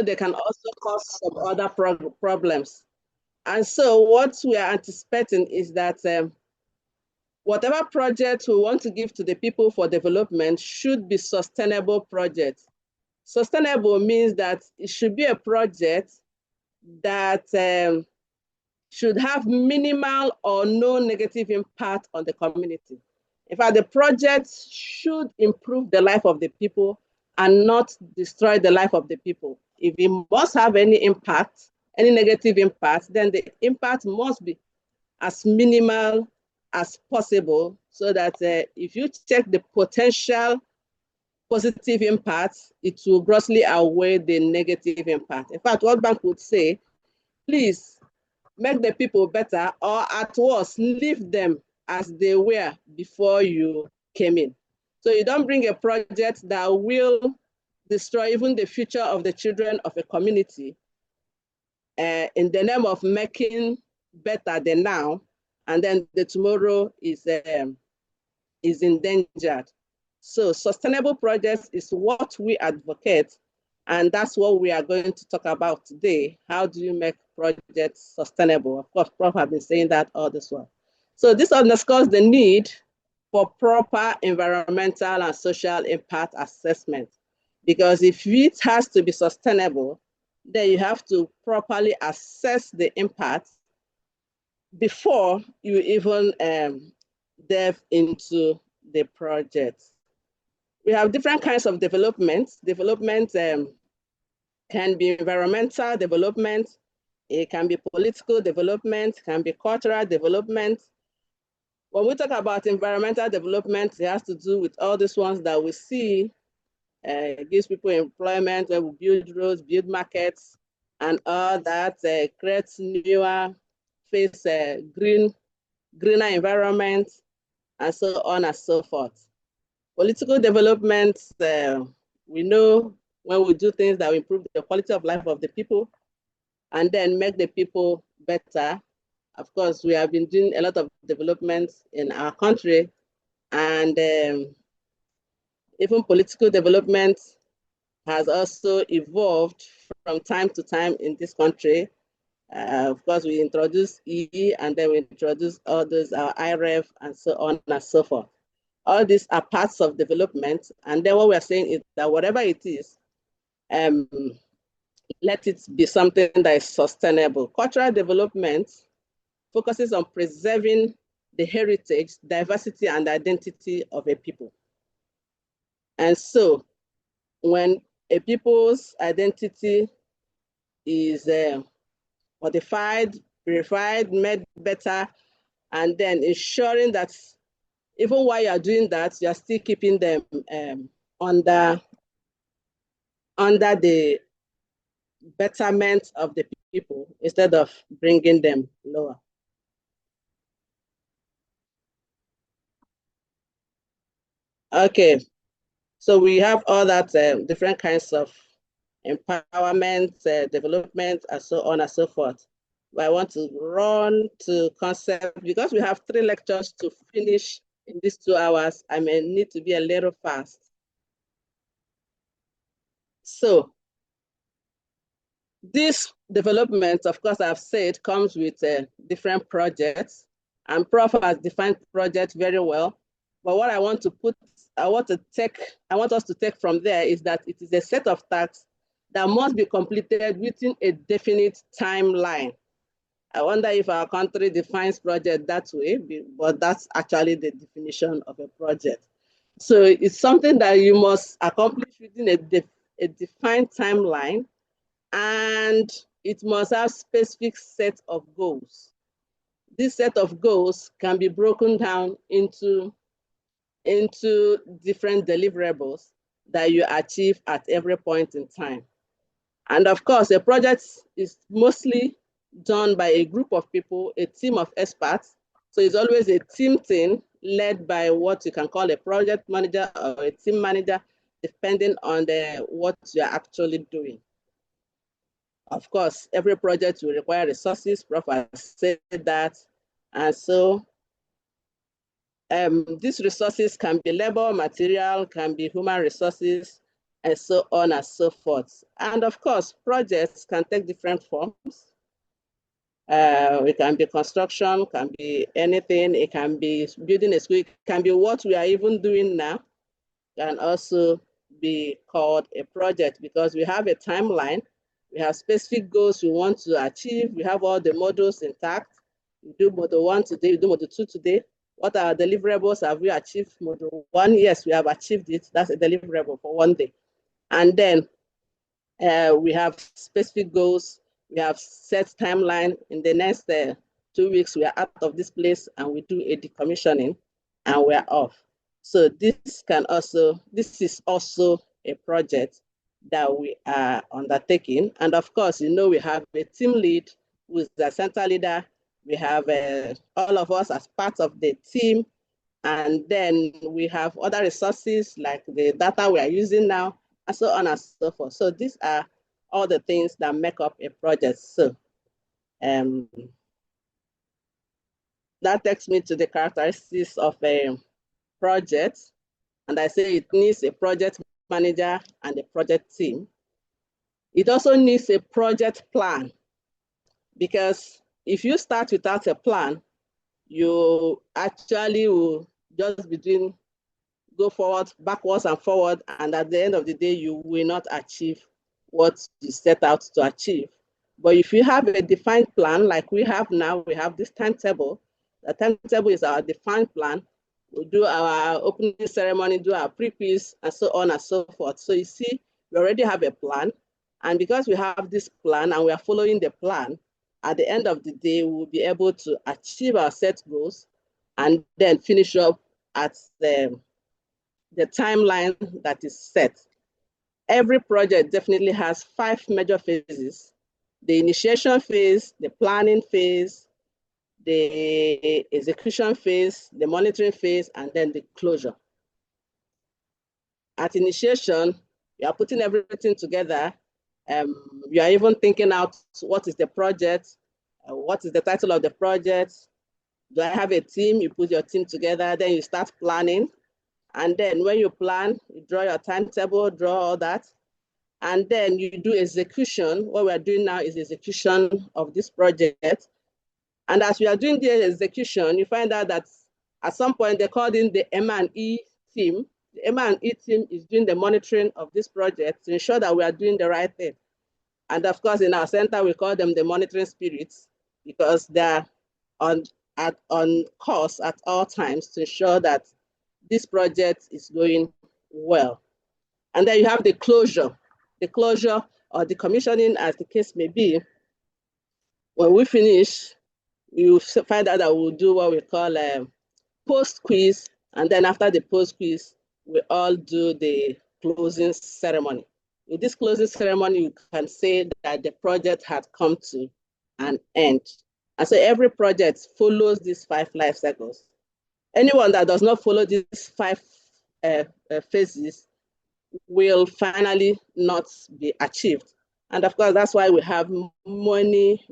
they can also cause some other problems. And so what we are anticipating is that whatever project we want to give to the people for development should be sustainable projects. Sustainable means that it should be a project that should have minimal or no negative impact on the community. In fact, the project should improve the life of the people and not destroy the life of the people. If it must have any impact, any negative impact, then the impact must be as minimal as possible so that if you check the potential positive impact, it will grossly outweigh the negative impact. In fact, World Bank would say, please make the people better, or at worst, leave them as they were before you came in. So you don't bring a project that will destroy even the future of the children of a community in the name of making better than now, and then the tomorrow is endangered. So sustainable projects is what we advocate, and that's what we are going to talk about today. How do you make projects sustainable? Of course, Prof have been saying that all this while. So this underscores the need for proper environmental and social impact assessment, because if it has to be sustainable, then you have to properly assess the impact before you even delve into the project. We have different kinds of development. Development can be environmental development, it can be political development, can be cultural development. When we talk about environmental development, it has to do with all these ones that we see. It gives people employment, where we build roads, build markets, and all that creates newer, face greener environment, and so on and so forth. Political development, we know when we do things that will improve the quality of life of the people and then make the people better. Of course, we have been doing a lot of developments in our country, and even political development has also evolved from time to time in this country. Of course, we introduced EE, and then we introduced others, our IREF, and so on and so forth. All these are parts of development. And then what we're saying is that whatever it is, let it be something that is sustainable. Cultural development focuses on preserving the heritage, diversity, and identity of a people. And so when a people's identity is modified, verified, made better, and then ensuring that even while you're doing that, you're still keeping them under the betterment of the people instead of bringing them lower. Okay, so we have all that different kinds of empowerment, development, and so on and so forth. But I want to run to concept because we have 3 lectures to finish in these 2 hours. I may need to be a little fast. So this development, of course, I've said, comes with different projects, and Prof has defined projects very well. But what I want us to take from there is that it is a set of tasks that must be completed within a definite timeline. I wonder if our country defines project that way, but that's actually the definition of a project. So it's something that you must accomplish within a defined timeline, and it must have specific set of goals. This set of goals can be broken down into different deliverables that you achieve at every point in time. And of course, a project is mostly done by a group of people, a team of experts. So it's always a team thing led by what you can call a project manager or a team manager, depending on what you're actually doing. Of course, every project will require resources. Prof has said that. And so these resources can be labor, material, can be human resources, and so on and so forth. And of course, projects can take different forms. It can be construction, can be anything. It can be building a school. It can be what we are even doing now. Can also be called a project because we have a timeline. We have specific goals we want to achieve. We have all the modules intact. We do model 1 today, we do model 2 today. What are deliverables? Have we achieved model 1? Yes, we have achieved it. That's a deliverable for one day. And then we have specific goals. We have set timeline. In the next 2 weeks, we are out of this place and we do a decommissioning and we're off. So this is also a project that we are undertaking. And of course, we have a team lead who is the center leader. We have all of us as part of the team. And then we have other resources like the data we are using now, and so on and so forth. So these are all the things that make up a project. So that takes me to the characteristics of a project. And I say it needs a project manager and a project team. It also needs a project plan, because if you start without a plan, you actually will just be go forward, backwards and forward, and at the end of the day, you will not achieve what you set out to achieve. But if you have a defined plan, like we have now, we have this timetable. The timetable is our defined plan. We do our opening ceremony, do our pre-quiz, and so on and so forth. So you see, we already have a plan. And because we have this plan and we are following the plan, at the end of the day, we will be able to achieve our set goals and then finish up at the timeline that is set. Every project definitely has 5 major phases: the initiation phase, the planning phase, the execution phase, the monitoring phase, and then the closure. At initiation, you are putting everything together. You are even thinking out what is the project, what is the title of the project. Do I have a team? You put your team together, then you start planning. And then when you plan, you draw your timetable, draw all that. And then you do execution. What we're doing now is execution of this project. And as we are doing the execution, you find out that at some point they called in the M&E team. The M&E team is doing the monitoring of this project to ensure that we are doing the right thing. And of course, in our center, we call them the monitoring spirits, because they're on course at all times to ensure that this project is going well. And then you have the closure or the commissioning, as the case may be. When we finish, you find out that we'll do what we call a post-quiz. And then after the post-quiz, we all do the closing ceremony. With this closing ceremony, you can say that the project had come to an end. And so every project follows these 5 life cycles. Anyone that does not follow these 5 phases will finally not be achieved. And of course, that's why we have many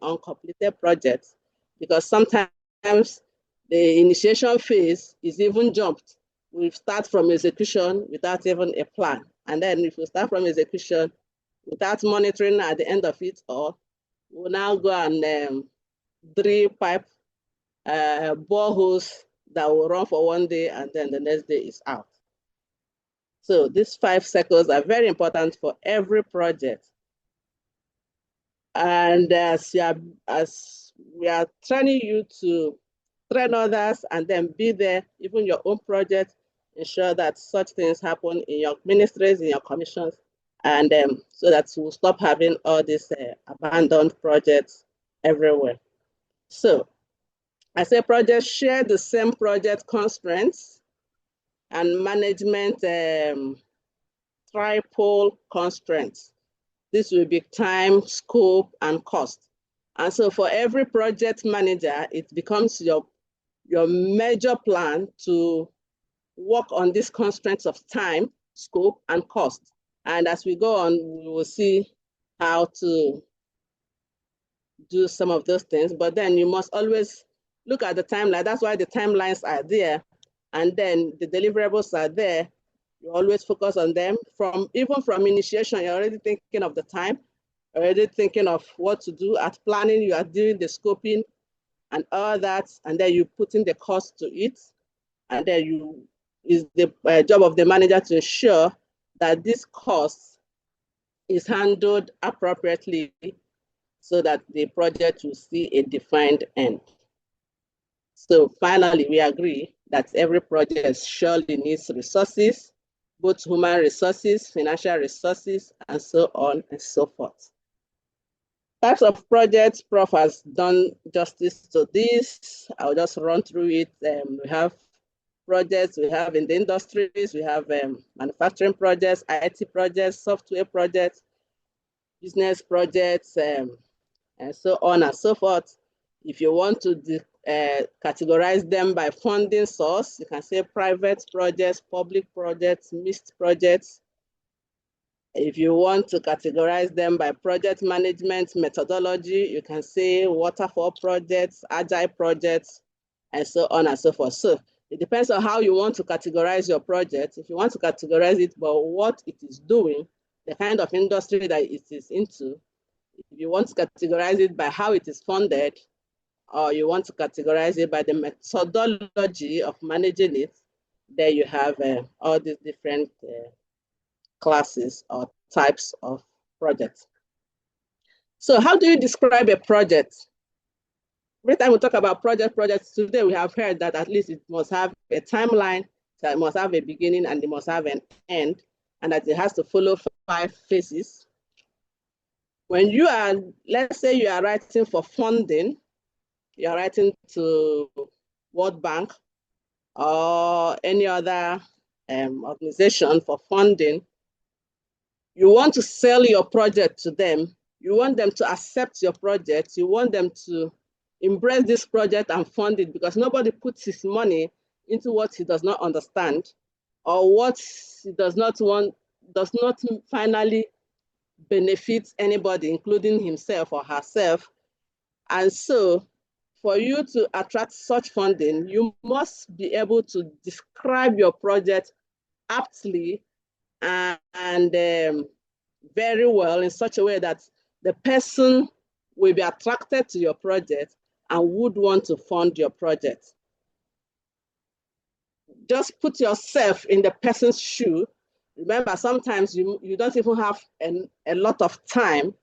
uncompleted projects, because sometimes the initiation phase is even jumped. We start from execution without even a plan. And then if we start from execution without monitoring at the end of it all, we'll now go and drill pipe boreholes that will run for one day, and then the next day is out. So these 5 cycles are very important for every project. And as we are training you to train others and then be there, even your own project, ensure that such things happen in your ministries, in your commissions, and so that we'll stop having all these abandoned projects everywhere. So I say projects share the same project constraints and management tripole constraints. This will be time, scope, and cost. And so for every project manager, it becomes your major plan to work on these constraints of time, scope, and cost. And as we go on, we will see how to do some of those things. But then you must always look at the timeline. That's why the timelines are there. And then the deliverables are there. You always focus on them. Even from initiation, you're already thinking of the time, already thinking of what to do. At planning, you are doing the scoping and all that, and then you put in the cost to it, and then is the job of the manager to ensure that this cost is handled appropriately so that the project will see a defined end. So finally, we agree that every project surely needs resources, both human resources, financial resources, and so on and so forth. Types of projects, Prof has done justice to this. I'll just run through it. We have projects we have in the industries, we have manufacturing projects, IT projects, software projects, business projects, and so on and so forth. If you want to categorize them by funding source, you can say private projects, public projects, mixed projects. If you want to categorize them by project management methodology, you can say waterfall projects, agile projects, and so on and so forth. So it depends on how you want to categorize your project. If you want to categorize it by what it is doing, the kind of industry that it is into, if you want to categorize it by how it is funded, or you want to categorize it by the methodology of managing it, there you have all these different classes or types of projects. So how do you describe a project? Every time we talk about projects today, we have heard that at least it must have a timeline, that it must have a beginning and it must have an end, and that it has to follow 5 phases. When you are, let's say you are writing for funding, you are writing to World Bank or any other organization for funding, you want to sell your project to them. You want them to accept your project. You want them to embrace this project and fund it, because nobody puts his money into what he does not understand or what he does not finally benefit anybody, including himself or herself. And so for you to attract such funding, you must be able to describe your project aptly and very well in such a way that the person will be attracted to your project and would want to fund your project. Just put yourself in the person's shoe. Remember, sometimes you don't even have a lot of time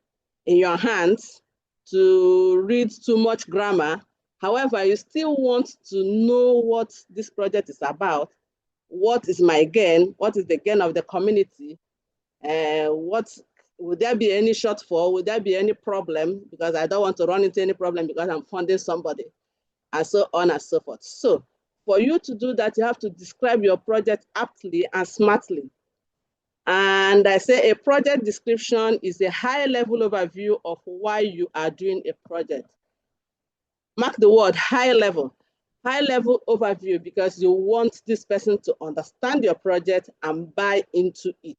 in your hands to read too much grammar. However, you still want to know what this project is about. What is my gain? What is the gain of the community? Would there be any shortfall? Would there be any problem? Because I don't want to run into any problem because I'm funding somebody, and so on and so forth. So for you to do that, you have to describe your project aptly and smartly. And I say a project description is a high-level overview of why you are doing a project. Mark the word high-level overview, because you want this person to understand your project and buy into it.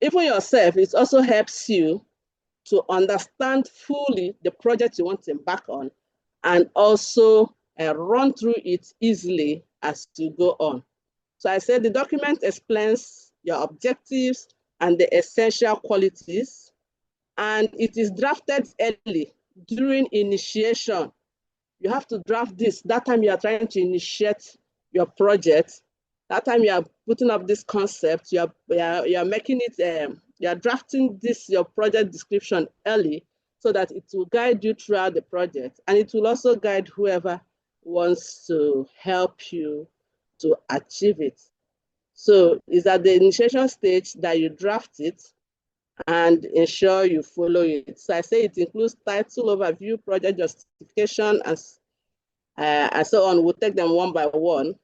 Even yourself, it also helps you to understand fully the project you want to embark on and also run through it easily as you go on. So I said the document explains your objectives and the essential qualities, and it is drafted early during initiation. You have to draft this that time you are trying to initiate your project. That time you are putting up this concept, you are making it, you are drafting this, your project description early, so that it will guide you throughout the project. And it will also guide whoever wants to help you to achieve it. So it's at the initiation stage that you draft it and ensure you follow it. So I say it includes title, overview, project justification, and so on. We'll take them one by one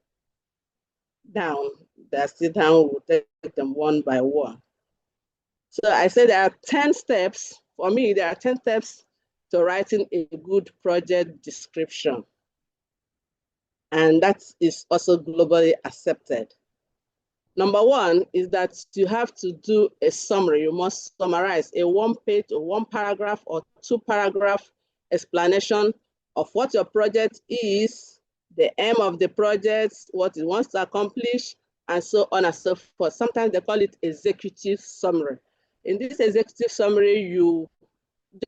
down. They're still down, we'll take them one by one. So I said there are 10 steps. For me, there are 10 steps to writing a good project description. And that is also globally accepted. Number one is that you have to do a summary. You must summarize a 1-page or 1 paragraph or 2-paragraph explanation of what your project is, the aim of the project, what it wants to accomplish, and so on and so forth. Sometimes they call it executive summary. In this executive summary, you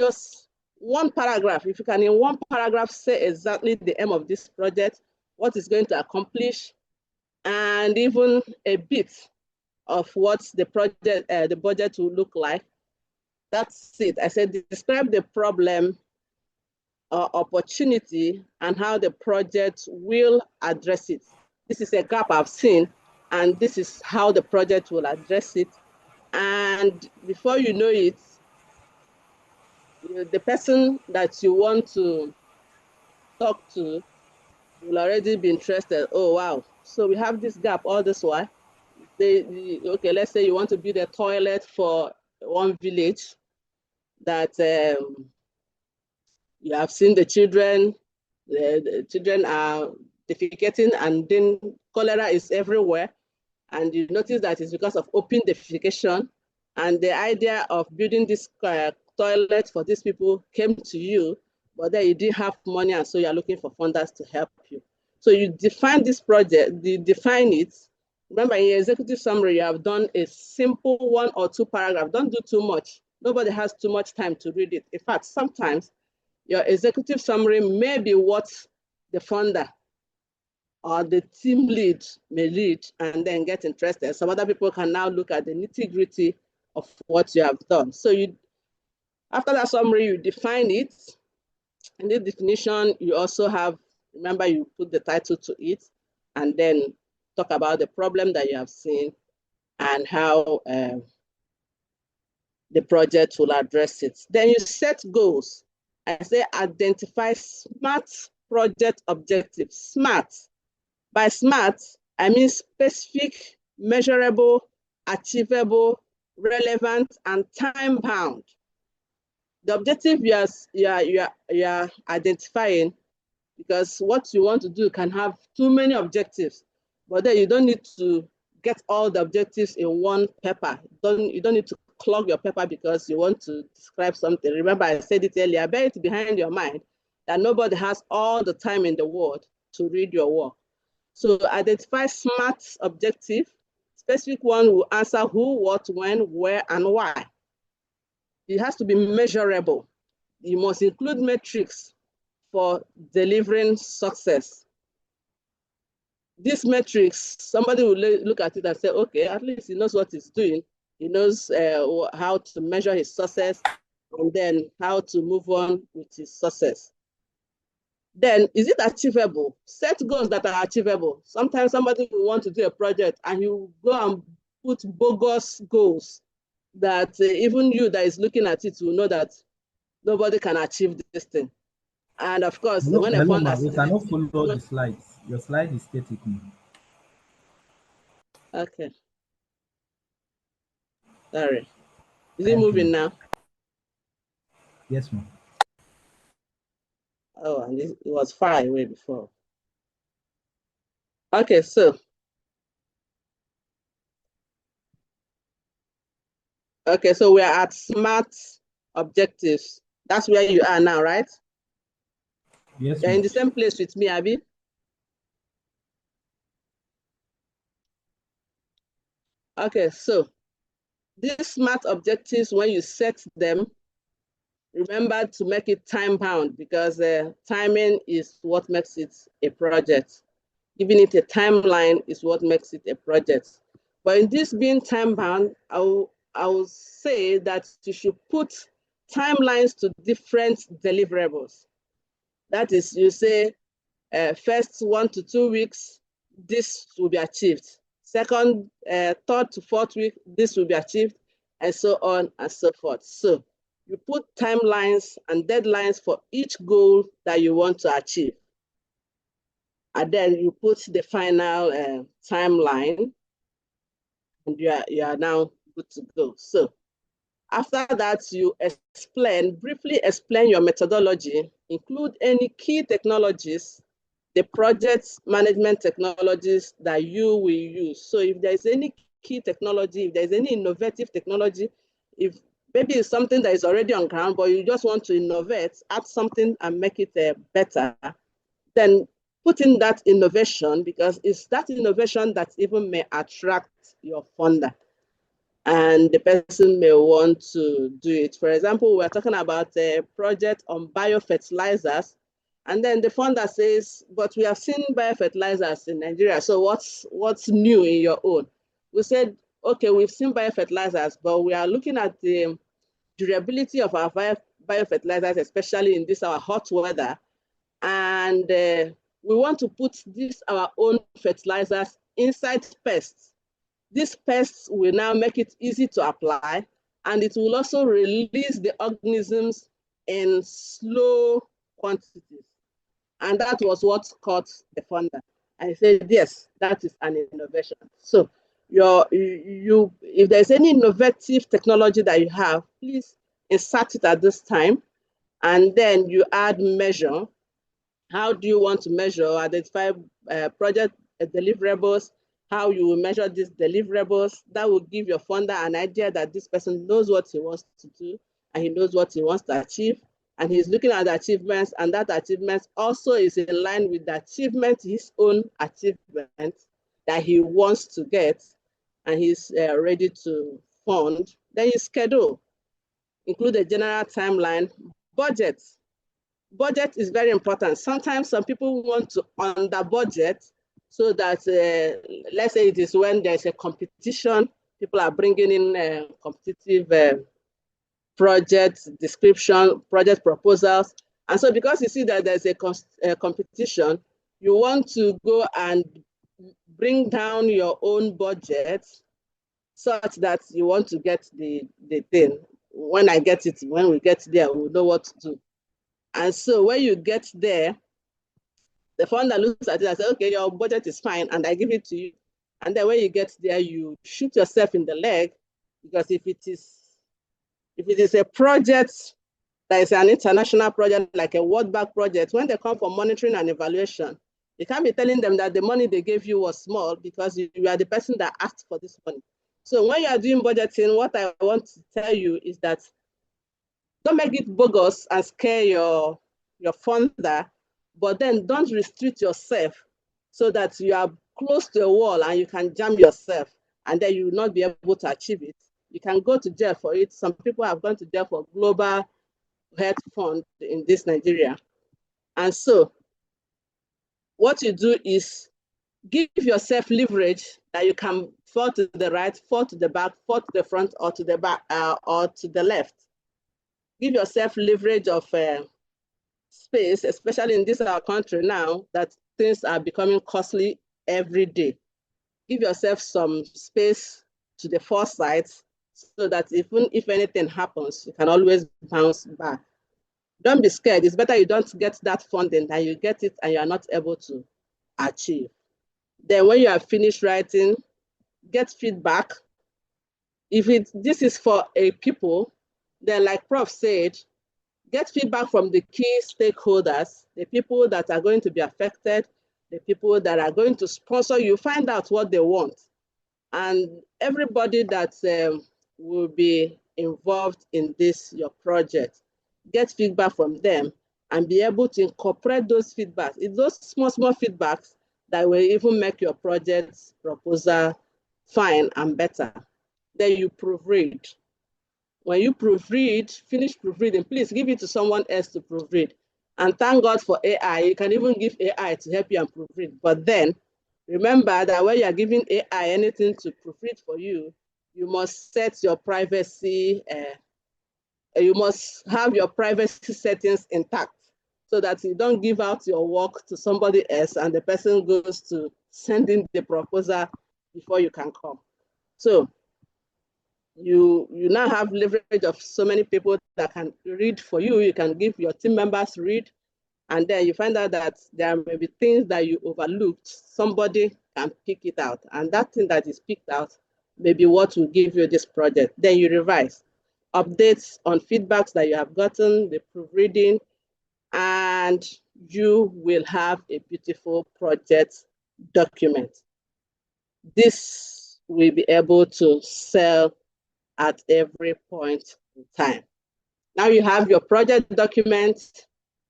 just one paragraph, if you can in one paragraph say exactly the aim of this project, what it's going to accomplish, and even a bit of what the project, the budget will look like. That's it. I said describe the problem or opportunity and how the project will address it. This is a gap I've seen, and this is how the project will address it. And before you know it, the person that you want to talk to will already be interested. Oh, wow. So we have this gap all this while. Okay, let's say you want to build a toilet for one village that you have seen the children are defecating, and then cholera is everywhere. And you notice that it's because of open defecation. And the idea of building this toilet for these people came to you, but then you didn't have money, and so you're looking for funders to help you. So you define this project, you define it. Remember, in your executive summary, you have done a simple 1 or 2 paragraph. Don't do too much. Nobody has too much time to read it. In fact, sometimes your executive summary may be what the funder or the team lead may read and then get interested. Some other people can now look at the nitty-gritty of what you have done. So after that summary, you define it. In the definition, you also have, remember, you put the title to it, and then talk about the problem that you have seen and how the project will address it. Then you set goals. I say identify SMART project objectives. SMART. By SMART, I mean specific, measurable, achievable, relevant, and time-bound. The objective you are identifying, because what you want to do can have too many objectives, but then you don't need to get all the objectives in one paper. You don't need to clog your paper because you want to describe something. Remember, I said it earlier, bear it behind your mind that nobody has all the time in the world to read your work. So identify SMART objective. Specific one will answer who, what, when, where, and why. It has to be measurable. You must include metrics for delivering success. These metrics, somebody will look at it and say, okay, at least he knows what he's doing. He knows how to measure his success and then how to move on with his success. Then, is it achievable? Set goals that are achievable. Sometimes somebody will want to do a project and you go and put bogus goals that even you that is looking at it will know that nobody can achieve this thing. And of course, Hello, when a hello, founder ma. We says, cannot follow the slides. Your slide is static, ma. okay, sorry. Is it Thank you, ma. moving now? Yes, ma. Oh, and it was far away before. Okay, so we are at SMART objectives. That's where you are now, right? Yes, You're ma. in the same place with me, Abby. Okay, so these SMART objectives, when you set them, remember to make it time bound, because timing is what makes it a project. Giving it a timeline is what makes it a project. But in this being time bound, I will say that you should put timelines to different deliverables. That is, you say first 1 to 2 weeks, this will be achieved. Second, 3rd to 4th week, this will be achieved, and so on and so forth. So you put timelines and deadlines for each goal that you want to achieve. And then you put the final timeline, and you are now good to go. So after that, you briefly explain your methodology, include any key technologies, the project management technologies that you will use. So if there's any key technology, if there's any innovative technology, if maybe it's something that is already on ground, but you just want to innovate, add something and make it better, then put in that innovation, because it's that innovation that even may attract your funder, and the person may want to do it. For example, we're talking about a project on biofertilizers, and then the funder says, but we have seen biofertilizers in Nigeria, so what's new in your own? We said, okay, we've seen biofertilizers, but we are looking at the durability of our biofertilizers, especially in this our hot weather, and we want to put this our own fertilizers inside pests. These pests will now make it easy to apply, and it will also release the organisms in slow quantities. And that was what caught the funder. And he said, yes, that is an innovation. So if there's any innovative technology that you have, please insert it at this time. And then you add measure. How do you want to measure, identify project deliverables, how you will measure these deliverables? That will give your funder an idea that this person knows what he wants to do, and he knows what he wants to achieve, and he's looking at the achievements, and that achievement also is in line with the achievement, his own achievement that he wants to get, and he's ready to fund. Then you schedule, include a general timeline, budget. Budget is very important. Sometimes some people want to under budget, so that let's say it is when there's a competition, people are bringing in competitive project description, project proposals. And so because you see that there's a competition, you want to go and bring down your own budget such that you want to get the thing. When we get there, we'll know what to do. And so when you get there, the funder looks at it and says, okay, your budget is fine, and I give it to you. And then when you get there, you shoot yourself in the leg, because if it is a project that is an international project, like a World Bank project, when they come for monitoring and evaluation, you can't be telling them that the money they gave you was small, because you are the person that asked for this money. So when you are doing budgeting, what I want to tell you is that don't make it bogus and scare your funder, but then don't restrict yourself so that you are close to a wall and you can jam yourself, and then you will not be able to achieve it. You can go to jail for it. Some people have gone to jail for global health fund in this Nigeria. And so what you do is give yourself leverage that you can fall to the right, fall to the back, fall to the front, or to the back, or to the left. Give yourself leverage of space, especially in this our country now that things are becoming costly every day. Give yourself some space to the foresight, so that even if anything happens, you can always bounce back. Don't be scared. It's better you don't get that funding than you get it and you are not able to achieve. Then when you are finished writing, get feedback. If this is for a people, then like Prof said, get feedback from the key stakeholders, the people that are going to be affected, the people that are going to sponsor you. Find out what they want. And everybody that will be involved in this, your project, get feedback from them and be able to incorporate those feedbacks. It's those small feedbacks that will even make your project proposal fine and better. Then you proofread. When you finish proofreading, please give it to someone else to proofread. And thank God for AI. You can even give AI to help you and proofread. But then remember that when you are giving AI anything to proofread for you, you must set your privacy, you must have your privacy settings intact, so that you don't give out your work to somebody else and the person goes to send in the proposal before you can come. So you now have leverage of so many people that can read for you. You can give your team members read, and then you find out that there may be things that you overlooked. Somebody can pick it out, and that thing that is picked out may be what will give you this project. Then you revise, updates on feedbacks that you have gotten, the proofreading, and you will have a beautiful project document. This will be able to sell at every point in time. Now you have your project document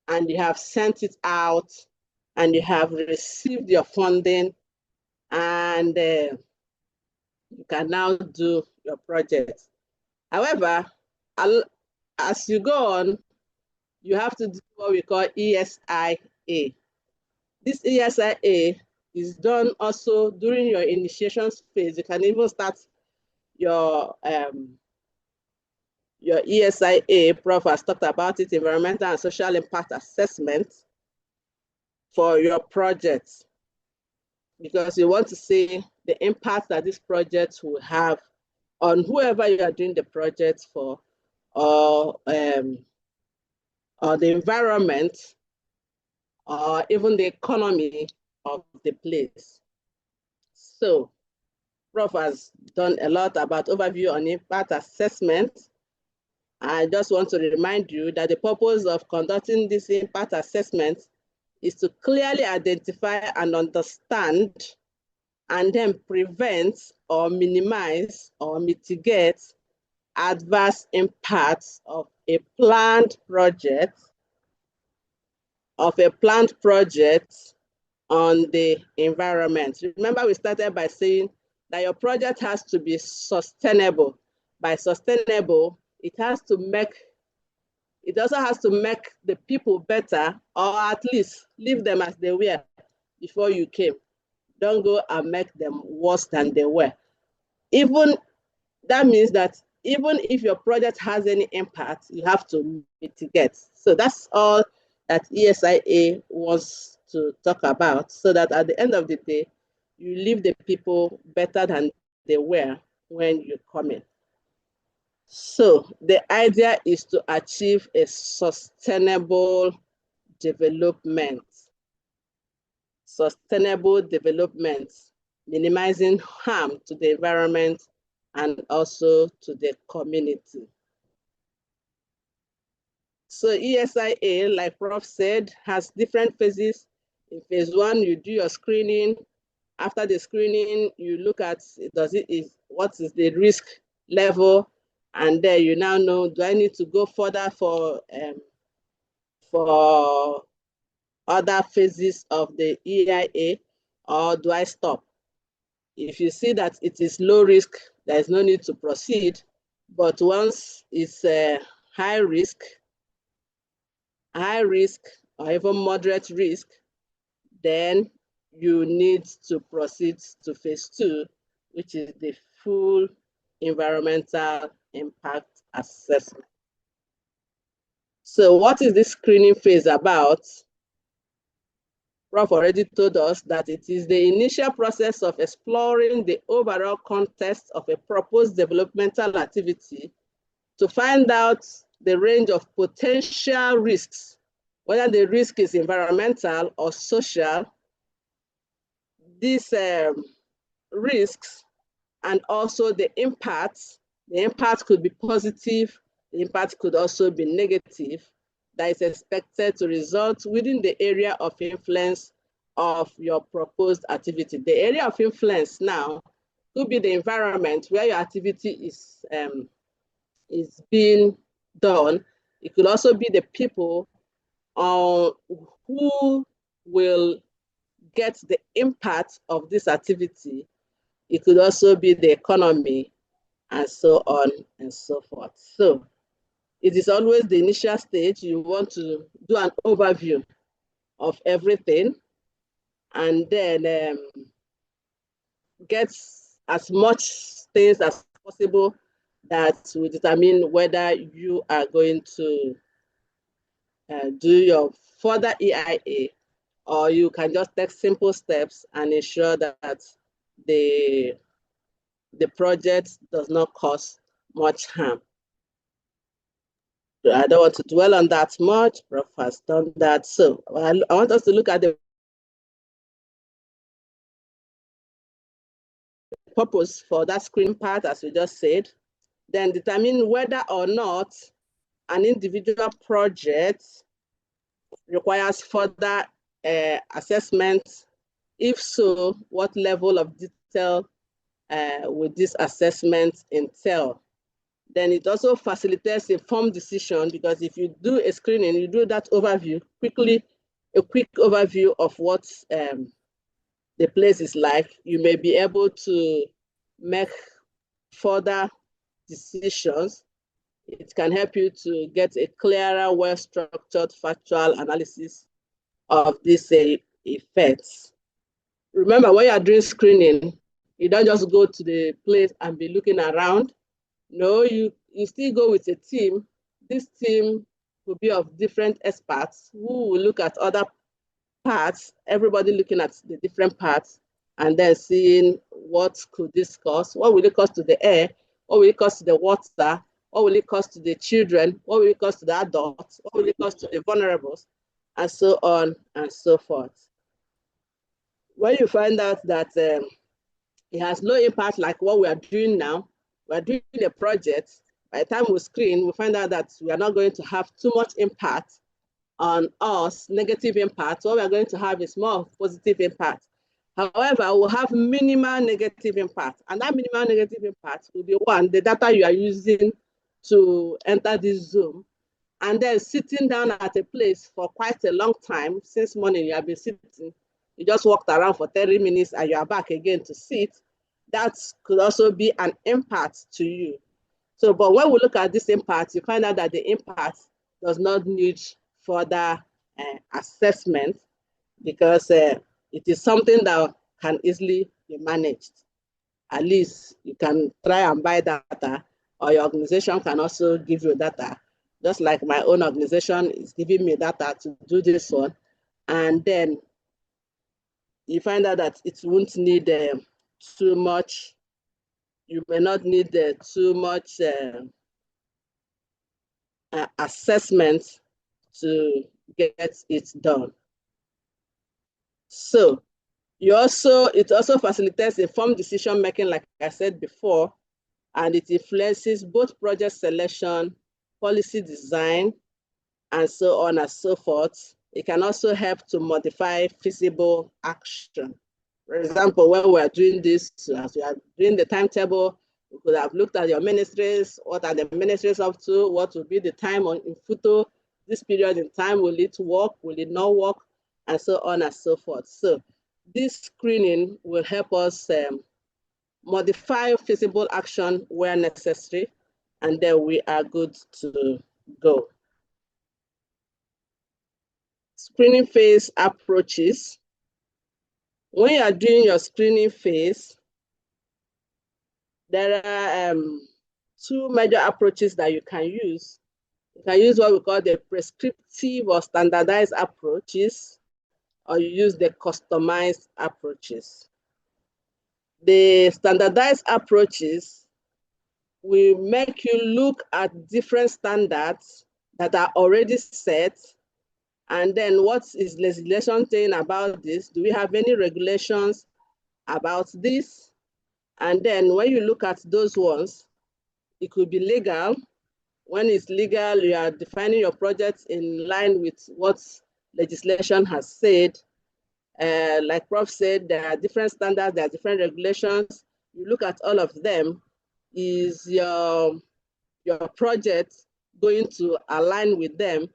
and you have sent it out and you have received your funding, and you can now do your project. However, as you go on, you have to do what we call ESIA. This ESIA is done also during your initiation phase. You can even start your ESIA. Prof has talked about it, environmental and social impact assessment for your project, because you want to see the impact that this project will have on whoever you are doing the project for, or the environment, or even the economy of the place. So, Prof has done a lot about overview on impact assessment. I just want to remind you that the purpose of conducting this impact assessment is to clearly identify and understand, and then prevent or minimize or mitigate adverse impacts of a planned project on the environment. Remember, we started by saying that your project has to be sustainable. By sustainable, it also has to make the people better, or at least leave them as they were before you came. Don't go and make them worse than they were. Even that means that even if your project has any impact, you have to mitigate. So that's all that ESIA wants to talk about, so that at the end of the day, you leave the people better than they were when you come in. So the idea is to achieve a sustainable development. Sustainable development, minimizing harm to the environment and also to the community. So ESIA, like Prof said, has different phases. In phase 1, you do your screening. After the screening, you look at what is the risk level, and then you now know, do I need to go further for other phases of the EIA, or do I stop? If you see that it is low risk, there is no need to proceed. But once it's high risk, or even moderate risk, then you need to proceed to phase 2, which is the full environmental impact assessment. So what is this screening phase about? Prof already told us that it is the initial process of exploring the overall context of a proposed developmental activity to find out the range of potential risks, whether the risk is environmental or social. These risks and also the impacts. The impact could be positive, the impact could also be negative, that is expected to result within the area of influence of your proposed activity. The area of influence now could be the environment where your activity is being done. It could also be the people who will get the impact of this activity. It could also be the economy, and so on and so forth. So it is always the initial stage. You want to do an overview of everything, and then get as much things as possible that will determine whether you are going to do your further EIA, or you can just take simple steps and ensure that the project does not cause much harm. I don't want to dwell on that much. Prof has done that. So I want us to look at the purpose for that screen part, as we just said, then determine whether or not an individual project requires further assessment. If so, what level of detail would this assessment entail? Then it also facilitates informed decision, because if you do a screening, you do that overview quickly, a quick overview of what the place is like, you may be able to make further decisions. It can help you to get a clearer, well-structured factual analysis of these effects. Remember, when you are doing screening, you don't just go to the place and be looking around. No, you still go with a team. This team will be of different experts who will look at other parts, everybody looking at the different parts, and then seeing what could this cause, what will it cause to the air, what will it cause to the water, what will it cause to the children, what will it cause to the adults, what will it cause to the vulnerables, and so on and so forth. When you find out that it has no impact like what we are doing now, we are doing a project, by the time we screen, we find out that we are not going to have too much impact on us, negative impact. What we are going to have is more positive impact. However, we'll have minimal negative impact. And that minimal negative impact will be one, the data you are using to enter this Zoom, and then sitting down at a place for quite a long time. Since morning you have been sitting, you just walked around for 30 minutes and you are back again to sit. That could also be an impact to you. So, but when we look at this impact, you find out that the impact does not need further assessment, because it is something that can easily be managed. At least you can try and buy data, or your organization can also give you data. Just like my own organization is giving me data to do this one. And then you find out that it won't need too much, you may not need too much assessment to get it done. So it also facilitates informed decision making, like I said before, and it influences both project selection, policy design, and so on and so forth. It can also help to modify feasible action. For example, when we are doing this, as we are doing the timetable, we could have looked at your ministries, what are the ministries up to, what will be the time in photo, this period in time, will it work, will it not work, and so on and so forth. So this screening will help us modify feasible action where necessary, and then we are good to go. Screening phase approaches. When you are doing your screening phase, there are two major approaches that you can use. You can use what we call the prescriptive or standardized approaches, or you use the customized approaches. The standardized approaches will make you look at different standards that are already set, and then what is legislation saying about this? Do we have any regulations about this? And then when you look at those ones, it could be legal. When it's legal, you are defining your project in line with what legislation has said. Like Prof said, there are different standards, there are different regulations. You look at all of them. Is your project going to align with them?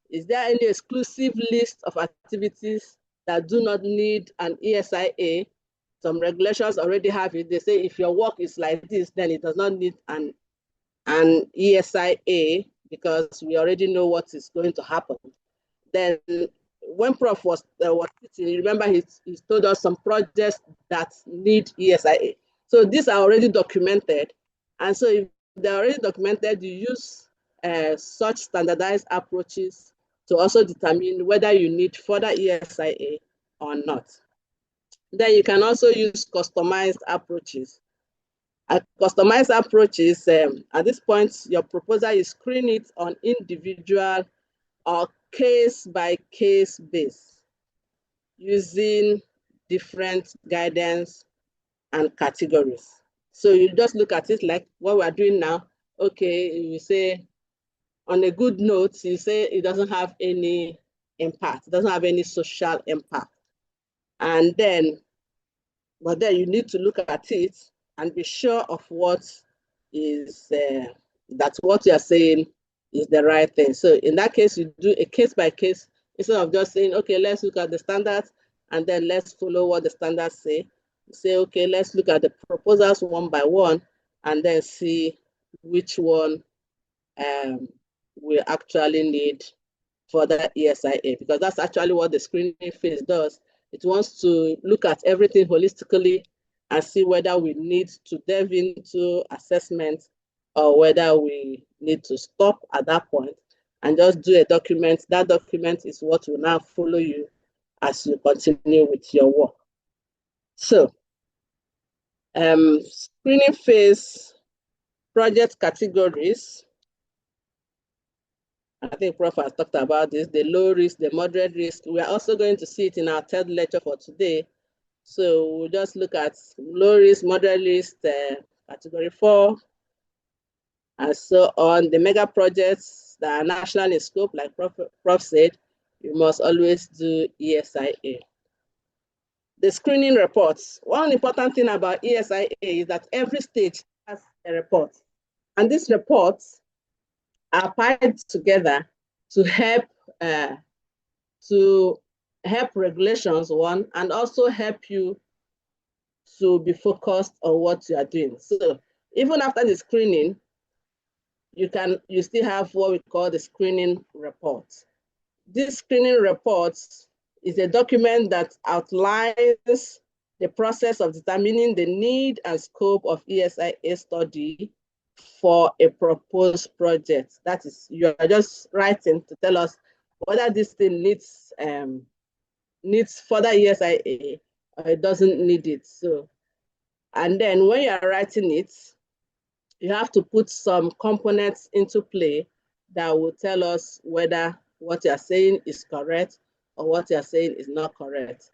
Is there any exclusive list of activities that do not need an ESIA? Some regulations already have it. They say if your work is like this, then it does not need an ESIA, because we already know what is going to happen. Then when Prof was teaching, remember he told us some projects that need ESIA. So these are already documented. And so if they're already documented, you use such standardized approaches to also determine whether you need further ESIA or not. Then you can also use customized approaches. Customized approaches, at this point, your proposal is screen it on individual or case-by-case basis, using different guidance and categories. So you just look at it like what we're doing now. Okay, you say, on a good note, you say it doesn't have any impact, it doesn't have any social impact. And then, but then you need to look at it and be sure of what is, that what you're saying is the right thing. So in that case, you do a case-by-case Instead of just saying, okay, let's look at the standards and then let's follow what the standards say. Say, okay, let's look at the proposals one by one and then see which one we actually need for that ESIA, because that's actually what the screening phase does. It wants to look at everything holistically and see whether we need to delve into assessment or whether we need to stop at that point and just do a document. That document is what will now follow you as you continue with your work. So, screening phase project categories. I think Prof has talked about this, the low risk, the moderate risk. We are also going to see it in our third lecture for today. So we'll just look at low risk, moderate risk, category 4, and so on. The mega projects that are national in scope, like Prof said, you must always do ESIA. The screening reports. One important thing about ESIA is that every stage has a report. And these reports are piled together to help regulations, one, and also help you to be focused on what you are doing. So even after the screening, you still have what we call the screening report. This screening report is a document that outlines the process of determining the need and scope of ESIA study for a proposed project. That is, you are just writing to tell us whether this thing needs further ESIA or it doesn't need it. So, and then when you are writing it, you have to put some components into play that will tell us whether what you are saying is correct or what you are saying is not correct.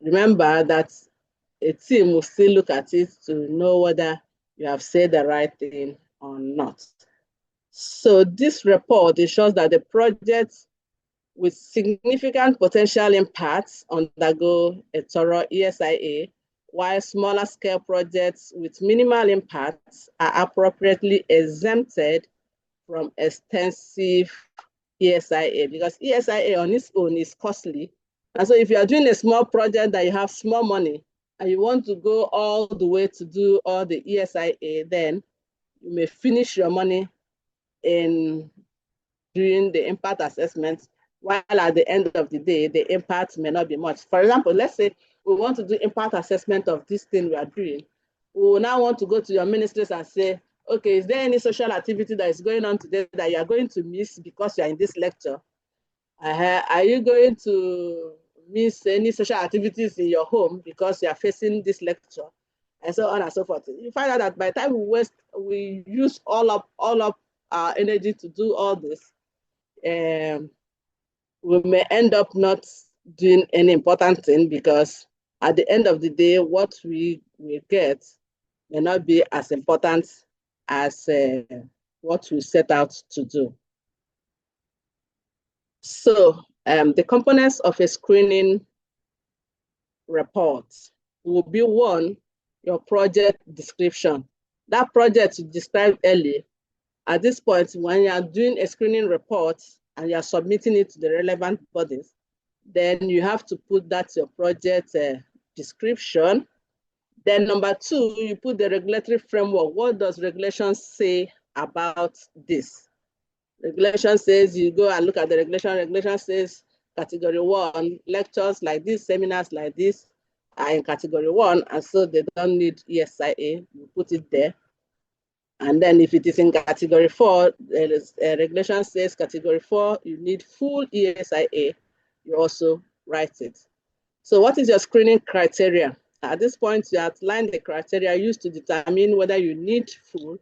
Remember that a team will still look at it to know whether you have said the right thing or not. So this report ensures that the projects with significant potential impacts undergo a thorough ESIA, while smaller scale projects with minimal impacts are appropriately exempted from extensive ESIA, because ESIA on its own is costly. And so if you are doing a small project that you have small money and you want to go all the way to do all the ESIA, then you may finish your money in doing the impact assessment, while at the end of the day, the impact may not be much. For example, let's say we want to do impact assessment of this thing we are doing. We will now want to go to your ministries and say, okay, is there any social activity that is going on today that you are going to miss because you are in this lecture? Are you going to miss any social activities in your home because you are facing this lecture? And so on and so forth. You find out that by the time we use all of our energy to do all this, we may end up not doing any important thing, because at the end of the day, what we get may not be as important as what we set out to do. So the components of a screening report will be, one, your project description. That project you described earlier, at this point, when you are doing a screening report and you are submitting it to the relevant bodies, then you have to put that your project description. Then number 2, you put the regulatory framework. What does regulation say about this? Regulation says, you go and look at the regulation. Regulation says category 1, lectures like this, seminars like this are in category 1, and so they don't need ESIA. You put it there. And then if it is in category 4, there is a regulation says category 4, you need full ESIA. You also write it. So what is your screening criteria? At this point, you outline the criteria used to determine whether you need full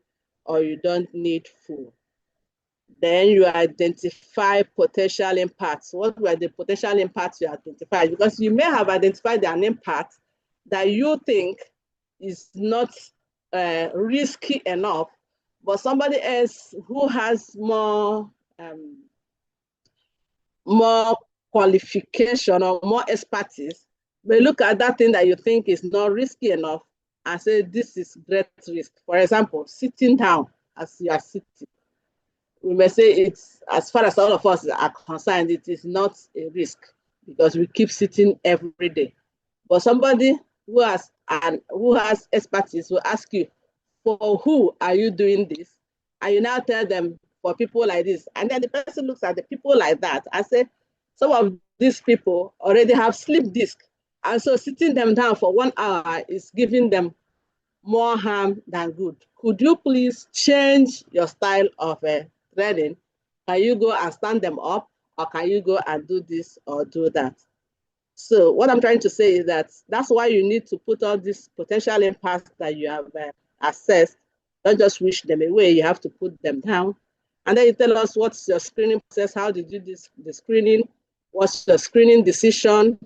or you don't need full. Then you identify potential impacts. What were the potential impacts you identified? Because you may have identified an impact that you think is not risky enough, but somebody else who has more qualification or more expertise may look at that thing that you think is not risky enough and say, this is great risk. For example, sitting down as you are sitting. we may say it's, as far as all of us are concerned, it is not a risk because we keep sitting every day. But somebody who has expertise will ask you, for who are you doing this? And you now tell them, for people like this. And then the person looks at the people like that and say, some of these people already have sleep disk. And so sitting them down for 1 hour is giving them more harm than good. Could you please change your style of training? Can you go and stand them up, or can you go and do this or do that? So what I'm trying to say is that that's why you need to put all these potential impacts that you have assessed. Don't just wish them away. You have to put them down. And then you tell us what's your screening process, how did you do the screening, what's your screening decision,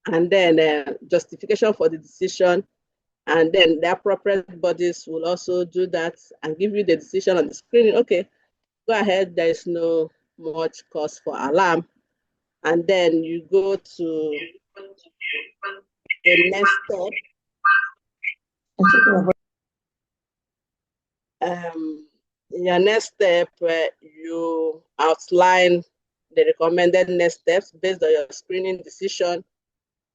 and then justification for the decision. And then the appropriate bodies will also do that and give you the decision on the screening. Okay, go ahead. There is no much cause for alarm. And then you go to the next step. In your next step, you outline the recommended next steps based on your screening decision.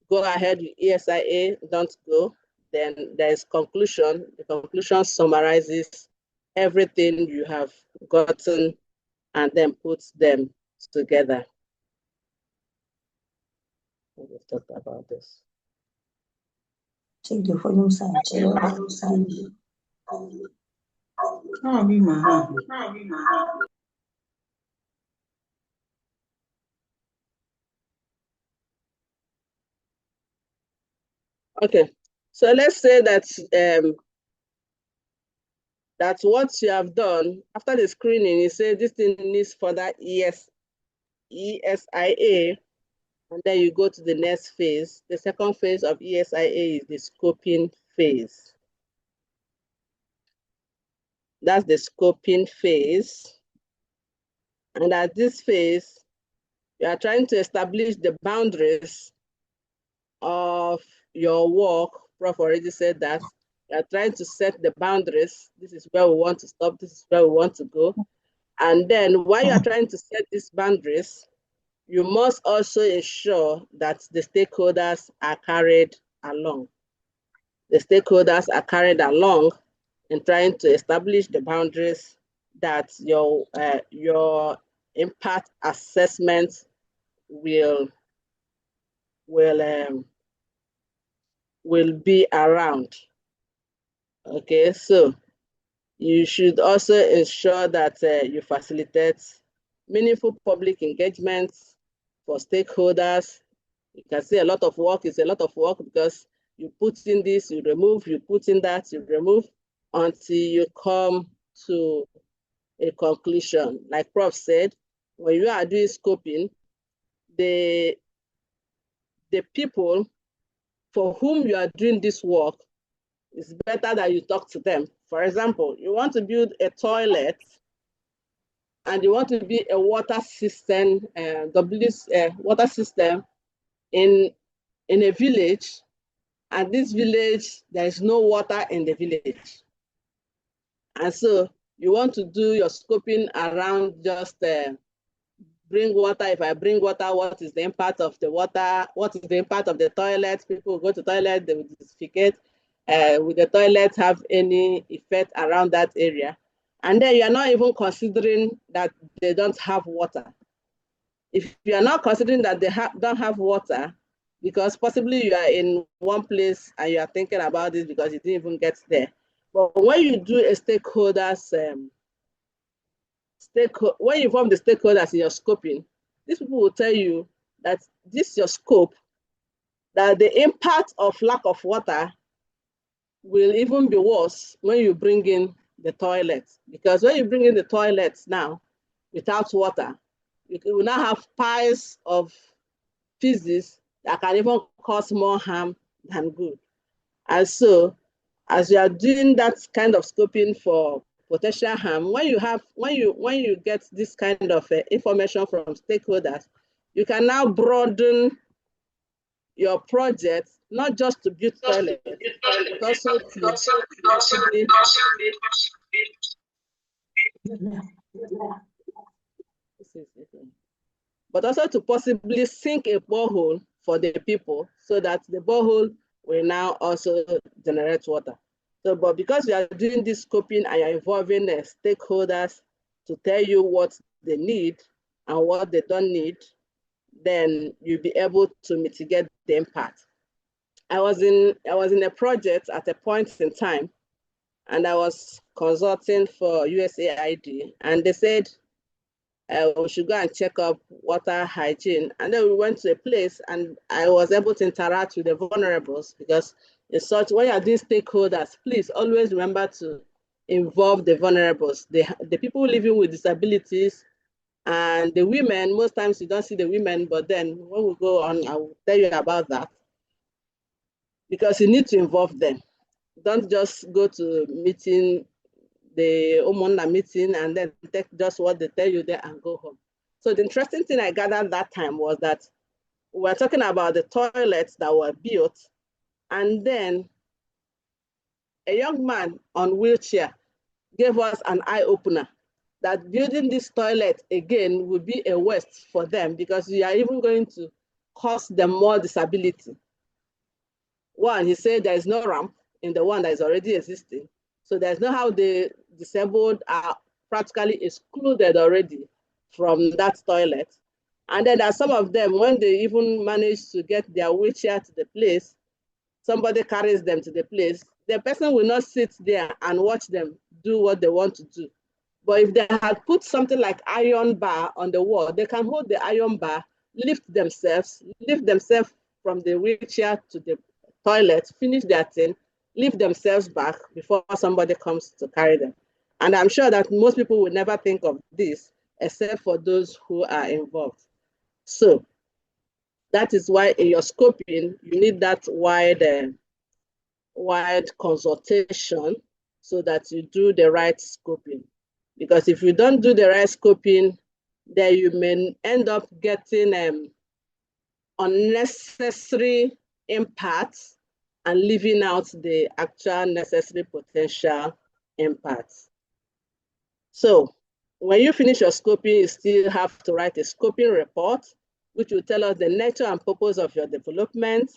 Go ahead with ESIA, don't go. Then there is conclusion. The conclusion summarizes everything you have gotten and then puts them together. We've talked about this. Check the volume sign. Okay, so let's say that that's what you have done after the screening. You say this thing needs further ESIA, and then you go to the next phase. The second phase of ESIA is the scoping phase. That's the scoping phase. And at this phase, you are trying to establish the boundaries of your work. Prof already said that. You are trying to set the boundaries. This is where we want to stop. This is where we want to go. And then while you are trying to set these boundaries, you must also ensure that the stakeholders are carried along. The stakeholders are carried along in trying to establish the boundaries that your impact assessment will be around. Okay, so you should also ensure that you facilitate meaningful public engagement for stakeholders. You can see a lot of work is a lot of work because you put in this, you remove, you put in that, you remove, until you come to a conclusion. Like Prof said, when you are doing scoping, the people for whom you are doing this work, it's better that you talk to them. For example, you want to build a toilet and you want to build a water system, water system in a village, and this village, there is no water in the village. And so you want to do your scoping around just bring water. If I bring water, what is the impact of the water? What is the impact of the toilet? People go to toilet, they will defecate. Will the toilet have any effect around that area? And then you're not even considering that they don't have water. If you are not considering that they don't have water, because possibly you are in one place and you are thinking about this because you didn't even get there. But when you do a stakeholders, when you form the stakeholders in your scoping, these people will tell you that this is your scope, that the impact of lack of water will even be worse when you bring in the toilet. Because when you bring in the toilets now without water, you will now have piles of feces that can even cause more harm than good. And so, as you are doing that kind of scoping for potential harm, when you get this kind of information from stakeholders, you can now broaden your project, not just to build toilets, but also to but also to possibly sink a borehole for the people so that the borehole will now also generate water. So, but because you are doing this scoping and you're involving the stakeholders to tell you what they need and what they don't need, then you'll be able to mitigate the impact. I was in a project at a point in time, and I was consulting for USAID, and they said we should go and check up water hygiene. And then we went to a place, and I was able to interact with the vulnerables, because in such, when you're doing stakeholders, please always remember to involve the vulnerables, the people living with disabilities, and the women. Most times you don't see the women, but then when we go on, I will tell you about that, because you need to involve them. Don't just go to meeting, the Omona meeting, and then take just what they tell you there and go home. So the interesting thing I gathered that time was that we were talking about the toilets that were built, and then a young man on wheelchair gave us an eye-opener that building this toilet again would be a waste for them, because you are even going to cause them more disability. One, he said there is no ramp in the one that is already existing. So there's no how the disabled are practically excluded already from that toilet. And then there's some of them, when they even manage to get their wheelchair to the place, somebody carries them to the place, the person will not sit there and watch them do what they want to do. But if they had put something like iron bar on the wall, they can hold the iron bar, lift themselves from the wheelchair to the toilet, finish their thing, leave themselves back before somebody comes to carry them. And I'm sure that most people would never think of this, except for those who are involved. So that is why in your scoping, you need that wide consultation so that you do the right scoping. Because if you don't do the right scoping, then you may end up getting unnecessary impacts and leaving out the actual necessary potential impacts. So when you finish your scoping, you still have to write a scoping report, which will tell us the nature and purpose of your development,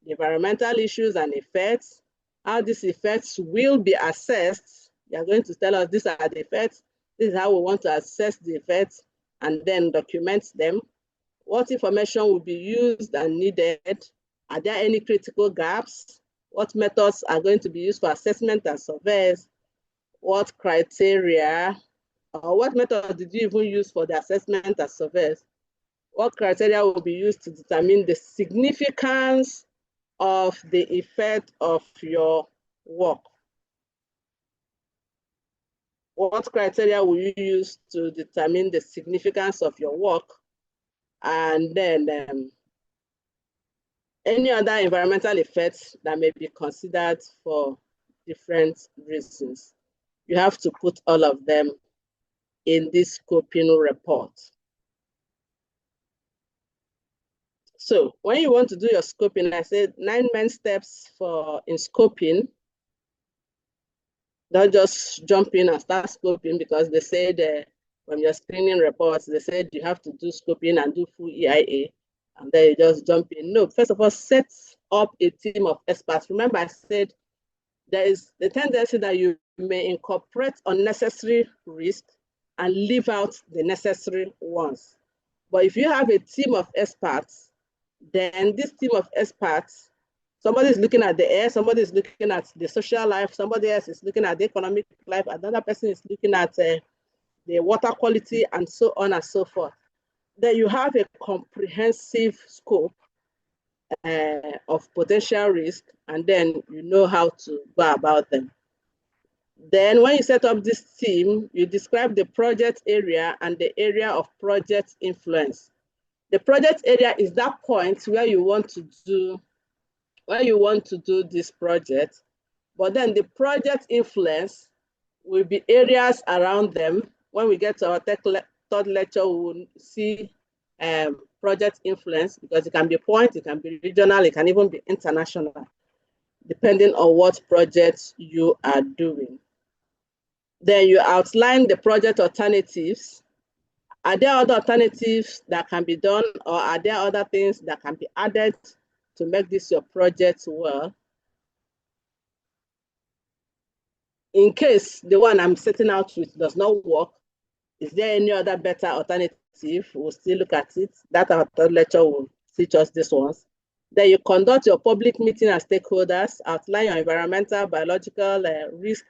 the environmental issues and effects, how these effects will be assessed. You're going to tell us these are the effects, this is how we want to assess the effects, and then document them. What information will be used and needed? Are there any critical gaps? What methods are going to be used for assessment and surveys? What criteria, or what method did you even use for the assessment and surveys? What criteria will be used to determine the significance of the effect of your work? What criteria will you use to determine the significance of your work? And then any other environmental effects that may be considered for different reasons. You have to put all of them in this scoping report. So when you want to do your scoping, I said 9 main steps in scoping. Don't just jump in and start scoping, because they said from your screening reports, they said you have to do scoping and do full EIA, and then you just jump in. No, first of all, set up a team of experts. Remember, I said there is the tendency that you may incorporate unnecessary risk and leave out the necessary ones. But if you have a team of experts, then this team of experts, somebody is looking at the air, somebody is looking at the social life, somebody else is looking at the economic life, another person is looking at the water quality, and so on and so forth. Then you have a comprehensive scope of potential risk, and then you know how to go about them. Then when you set up this team, you describe the project area and the area of project influence. The project area is that point where you want to do this project, but then the project influence will be areas around them. When we get to our third lecture, we will see project influence, because it can be point, it can be regional, it can even be international, depending on what projects you are doing. Then you outline the project alternatives. Are there other alternatives that can be done, or are there other things that can be added to make this your project well? In case the one I'm setting out with does not work, is there any other better alternative? We'll still look at it. That our third lecture will teach us this ones. Then you conduct your public meeting and stakeholders, outline your environmental, biological risk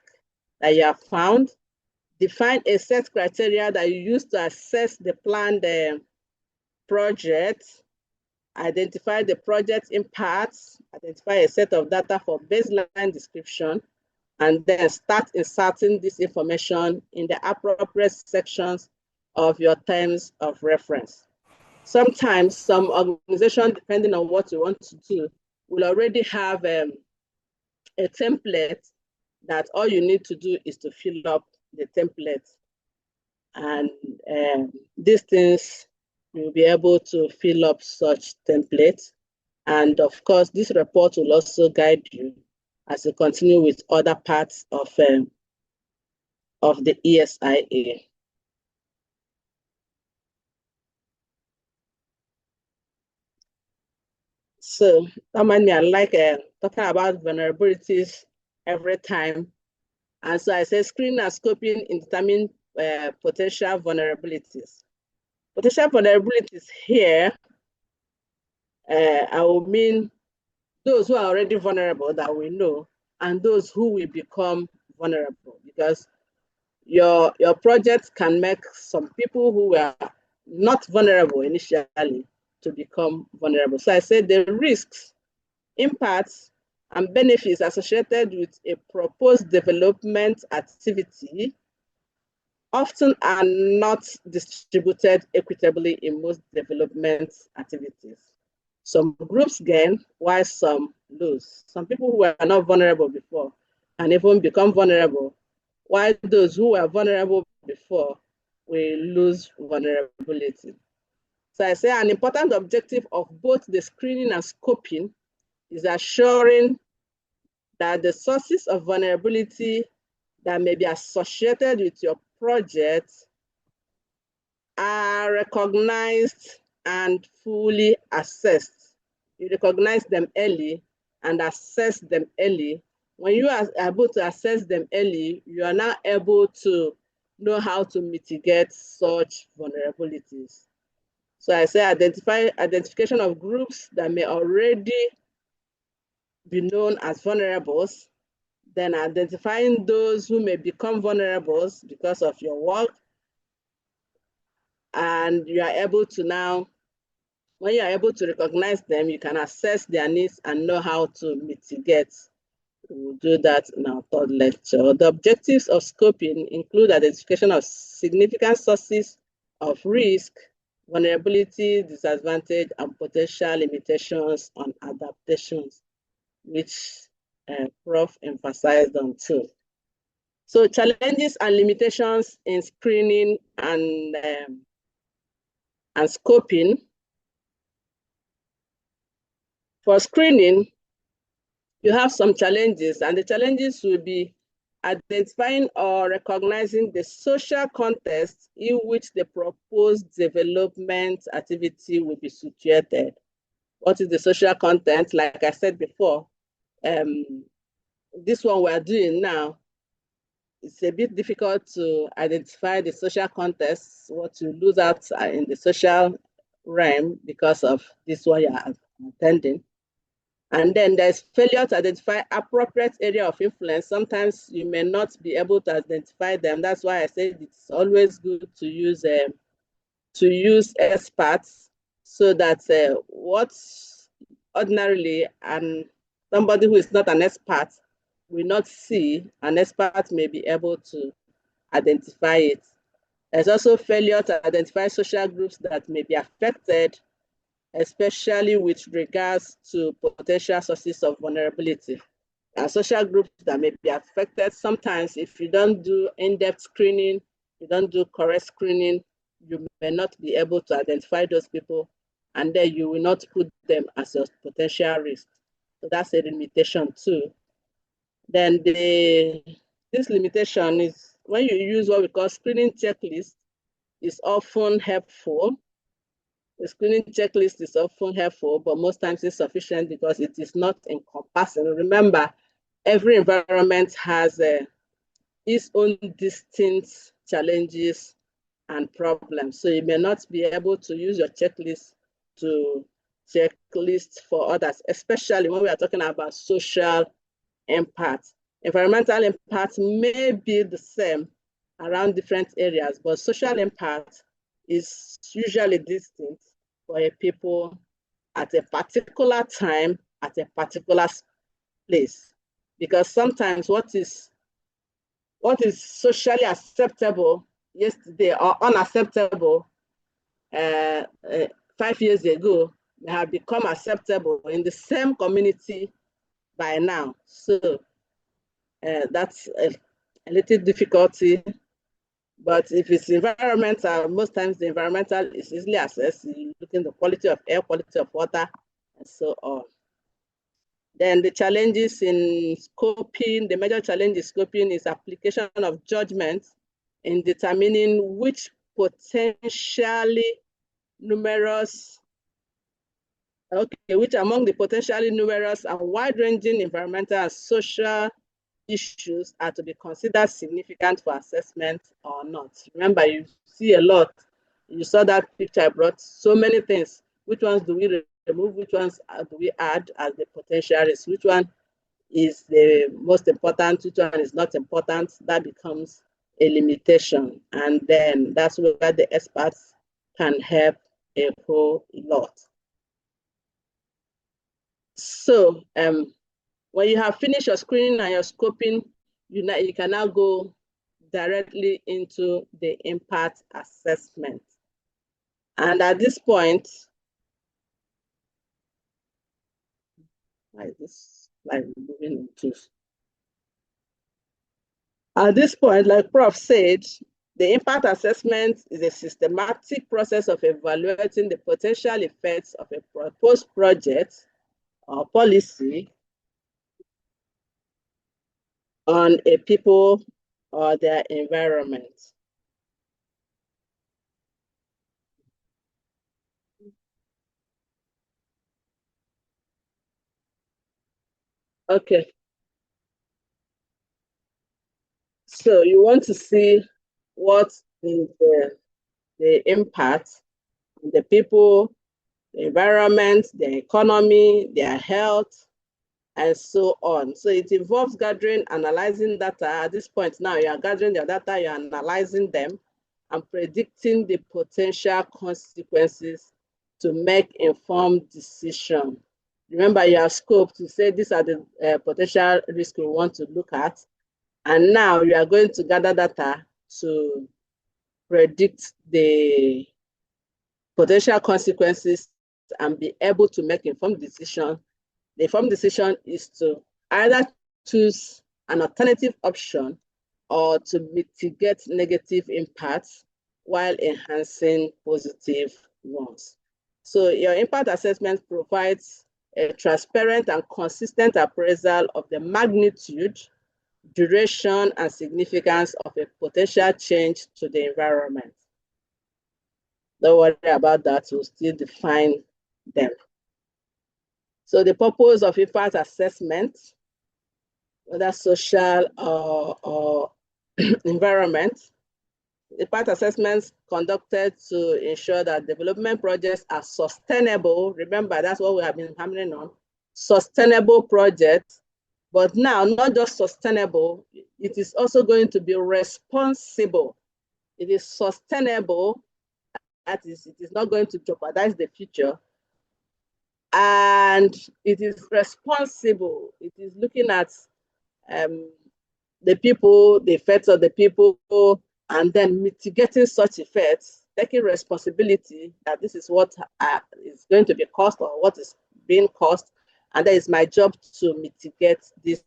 that you have found, define a set criteria that you use to assess the planned project, identify the project impacts, identify a set of data for baseline description, and then start inserting this information in the appropriate sections of your terms of reference. Sometimes some organization, depending on what you want to do, will already have a template that all you need to do is to fill up the template. And these things, you'll be able to fill up such templates. And of course, this report will also guide you as you continue with other parts of the ESIA. So that reminds me, I like talking about vulnerabilities every time. And so I say screening and scoping in determining potential vulnerabilities. Potential vulnerabilities here, I will mean those who are already vulnerable that we know, and those who will become vulnerable, because your project can make some people who were not vulnerable initially to become vulnerable. So I said the risks, impacts, and benefits associated with a proposed development activity often are not distributed equitably in most development activities. Some groups gain while some lose. Some people who were not vulnerable before can even become vulnerable, while those who were vulnerable before will lose vulnerability. So I say an important objective of both the screening and scoping is assuring that the sources of vulnerability that may be associated with your project are recognized and fully assessed. You recognize them early and assess them early. When you are able to assess them early, you are now able to know how to mitigate such vulnerabilities. So I say identification of groups that may already be known as vulnerables, then identifying those who may become vulnerables because of your work, and you are able to now, when you are able to recognize them, you can assess their needs and know how to mitigate. We'll do that in our third lecture. The objectives of scoping include identification of significant sources of risk, vulnerability, disadvantage, and potential limitations on adaptations, which Prof emphasized on too. So challenges and limitations in screening and scoping. For screening, you have some challenges, and the challenges will be identifying or recognizing the social context in which the proposed development activity will be situated. What is the social content? Like I said before, this one we're doing now, it's a bit difficult to identify the social context, what you lose out in the social realm because of this one you are attending. And then there's failure to identify appropriate area of influence. Sometimes you may not be able to identify them. That's why I said it's always good to use experts, so that what's ordinarily and somebody who is not an expert will not see, an expert may be able to identify it. There's also failure to identify social groups that may be affected, especially with regards to potential sources of vulnerability. And social groups that may be affected, sometimes if you don't do in-depth screening, you don't do correct screening, you may not be able to identify those people, and then you will not put them as a potential risk. So that's a limitation too. Then this limitation is when you use what we call screening checklist, is often helpful. The screening checklist is often helpful, but most times it's sufficient because it is not encompassing. Remember, every environment has its own distinct challenges and problems. So you may not be able to use your checklist to checklist for others, especially when we are talking about social impact. Environmental impact may be the same around different areas, but social impact is usually distinct for a people at a particular time, at a particular place. Because sometimes what is socially acceptable yesterday or unacceptable 5 years ago may have become acceptable in the same community by now. So that's a little difficulty. But if it's environmental, most times the environmental is easily accessed. You look in the quality of air, quality of water, and so on. Then the challenges in scoping, the major challenge in scoping is application of judgment in determining which potentially numerous, which among the potentially numerous and wide-ranging environmental and social issues are to be considered significant for assessment or not. Remember, you see a lot. You saw that picture I brought, so many things. Which ones do we remove? Which ones do we add as the potential risk? Which one is the most important? Which one is not important? That becomes a limitation. And then that's where the experts can help a whole lot. So when you have finished your screening and your scoping, you can now go directly into the impact assessment. And at this point, like this, like moving into. At this point, like Prof said, the impact assessment is a systematic process of evaluating the potential effects of a proposed project or policy on a people or their environment. Okay. So you want to see what is the impact on the people, the environment, the economy, their health, and so on. So it involves gathering, analyzing data. At this point now, you are gathering your data, you're analyzing them, and predicting the potential consequences to make informed decision. Remember, you have scope to say these are the potential risks we want to look at. And now you are going to gather data to predict the potential consequences and be able to make informed decision. The informed decision is to either choose an alternative option or to mitigate negative impacts while enhancing positive ones. So your impact assessment provides a transparent and consistent appraisal of the magnitude, duration, and significance of a potential change to the environment. Don't worry about that, we'll still define them. So the purpose of impact assessment, whether social or environment, impact assessments conducted to ensure that development projects are sustainable. Remember, that's what we have been hammering on, sustainable projects. But now, not just sustainable, it is also going to be responsible. It is sustainable, that is, it is not going to jeopardize the future. And it is responsible. It is looking at the people, the effects of the people, and then mitigating such effects, taking responsibility that this is what is going to be cost or what is being cost, and that is my job to mitigate these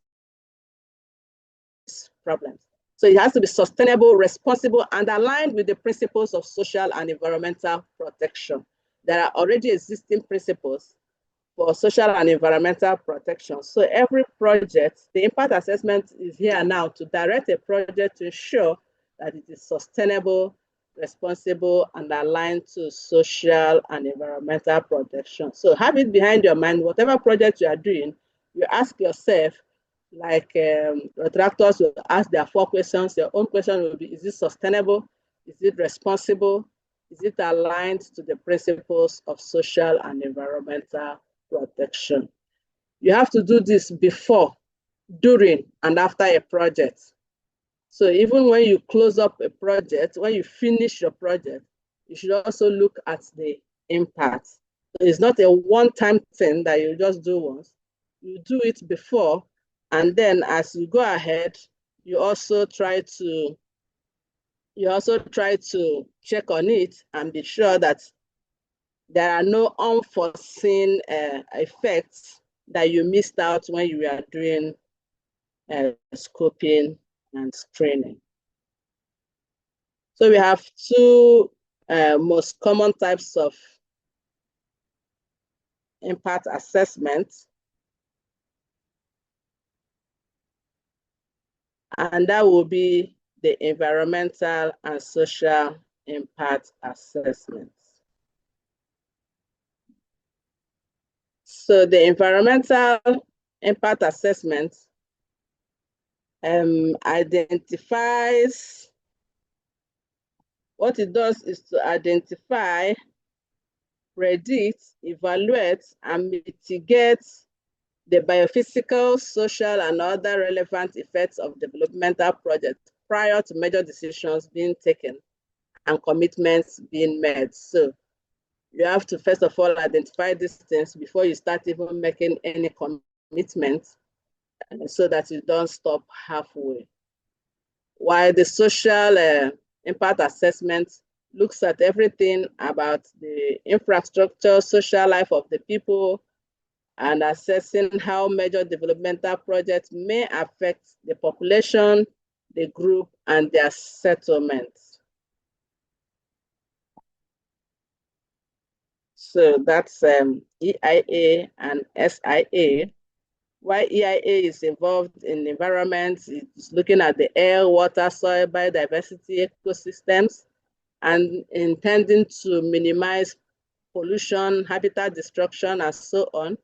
problems. So it has to be sustainable, responsible, and aligned with the principles of social and environmental protection. There are already existing principles for social and environmental protection. So every project, the impact assessment is here now to direct a project to ensure that it is sustainable, responsible, and aligned to social and environmental protection. So have it behind your mind, whatever project you are doing, you ask yourself, like contractors will ask their 4 questions. Your own question will be, is it sustainable? Is it responsible? Is it aligned to the principles of social and environmental protection? You have to do this before, during, and after a project. So even when you close up a project, when you finish your project, you should also look at the impact. So it's not a one-time thing that you just do once. You do it before, and then as you go ahead, you also try to check on it and be sure that there are no unforeseen effects that you missed out when you are doing scoping and screening. So we have 2 most common types of impact assessment. And that will be the environmental and social impact assessments. So the environmental impact assessment identifies, what it does is to identify, predict, evaluate, and mitigate the biophysical, social, and other relevant effects of developmental projects prior to major decisions being taken and commitments being made. So you have to first of all identify these things before you start even making any commitment, so that you don't stop halfway. While the social impact assessment looks at everything about the infrastructure, social life of the people, and assessing how major developmental projects may affect the population, the group, and their settlements. So that's EIA and SIA. Why EIA is involved in environment, it's looking at the air, water, soil, biodiversity, ecosystems, and intending to minimize pollution, habitat destruction, and so on.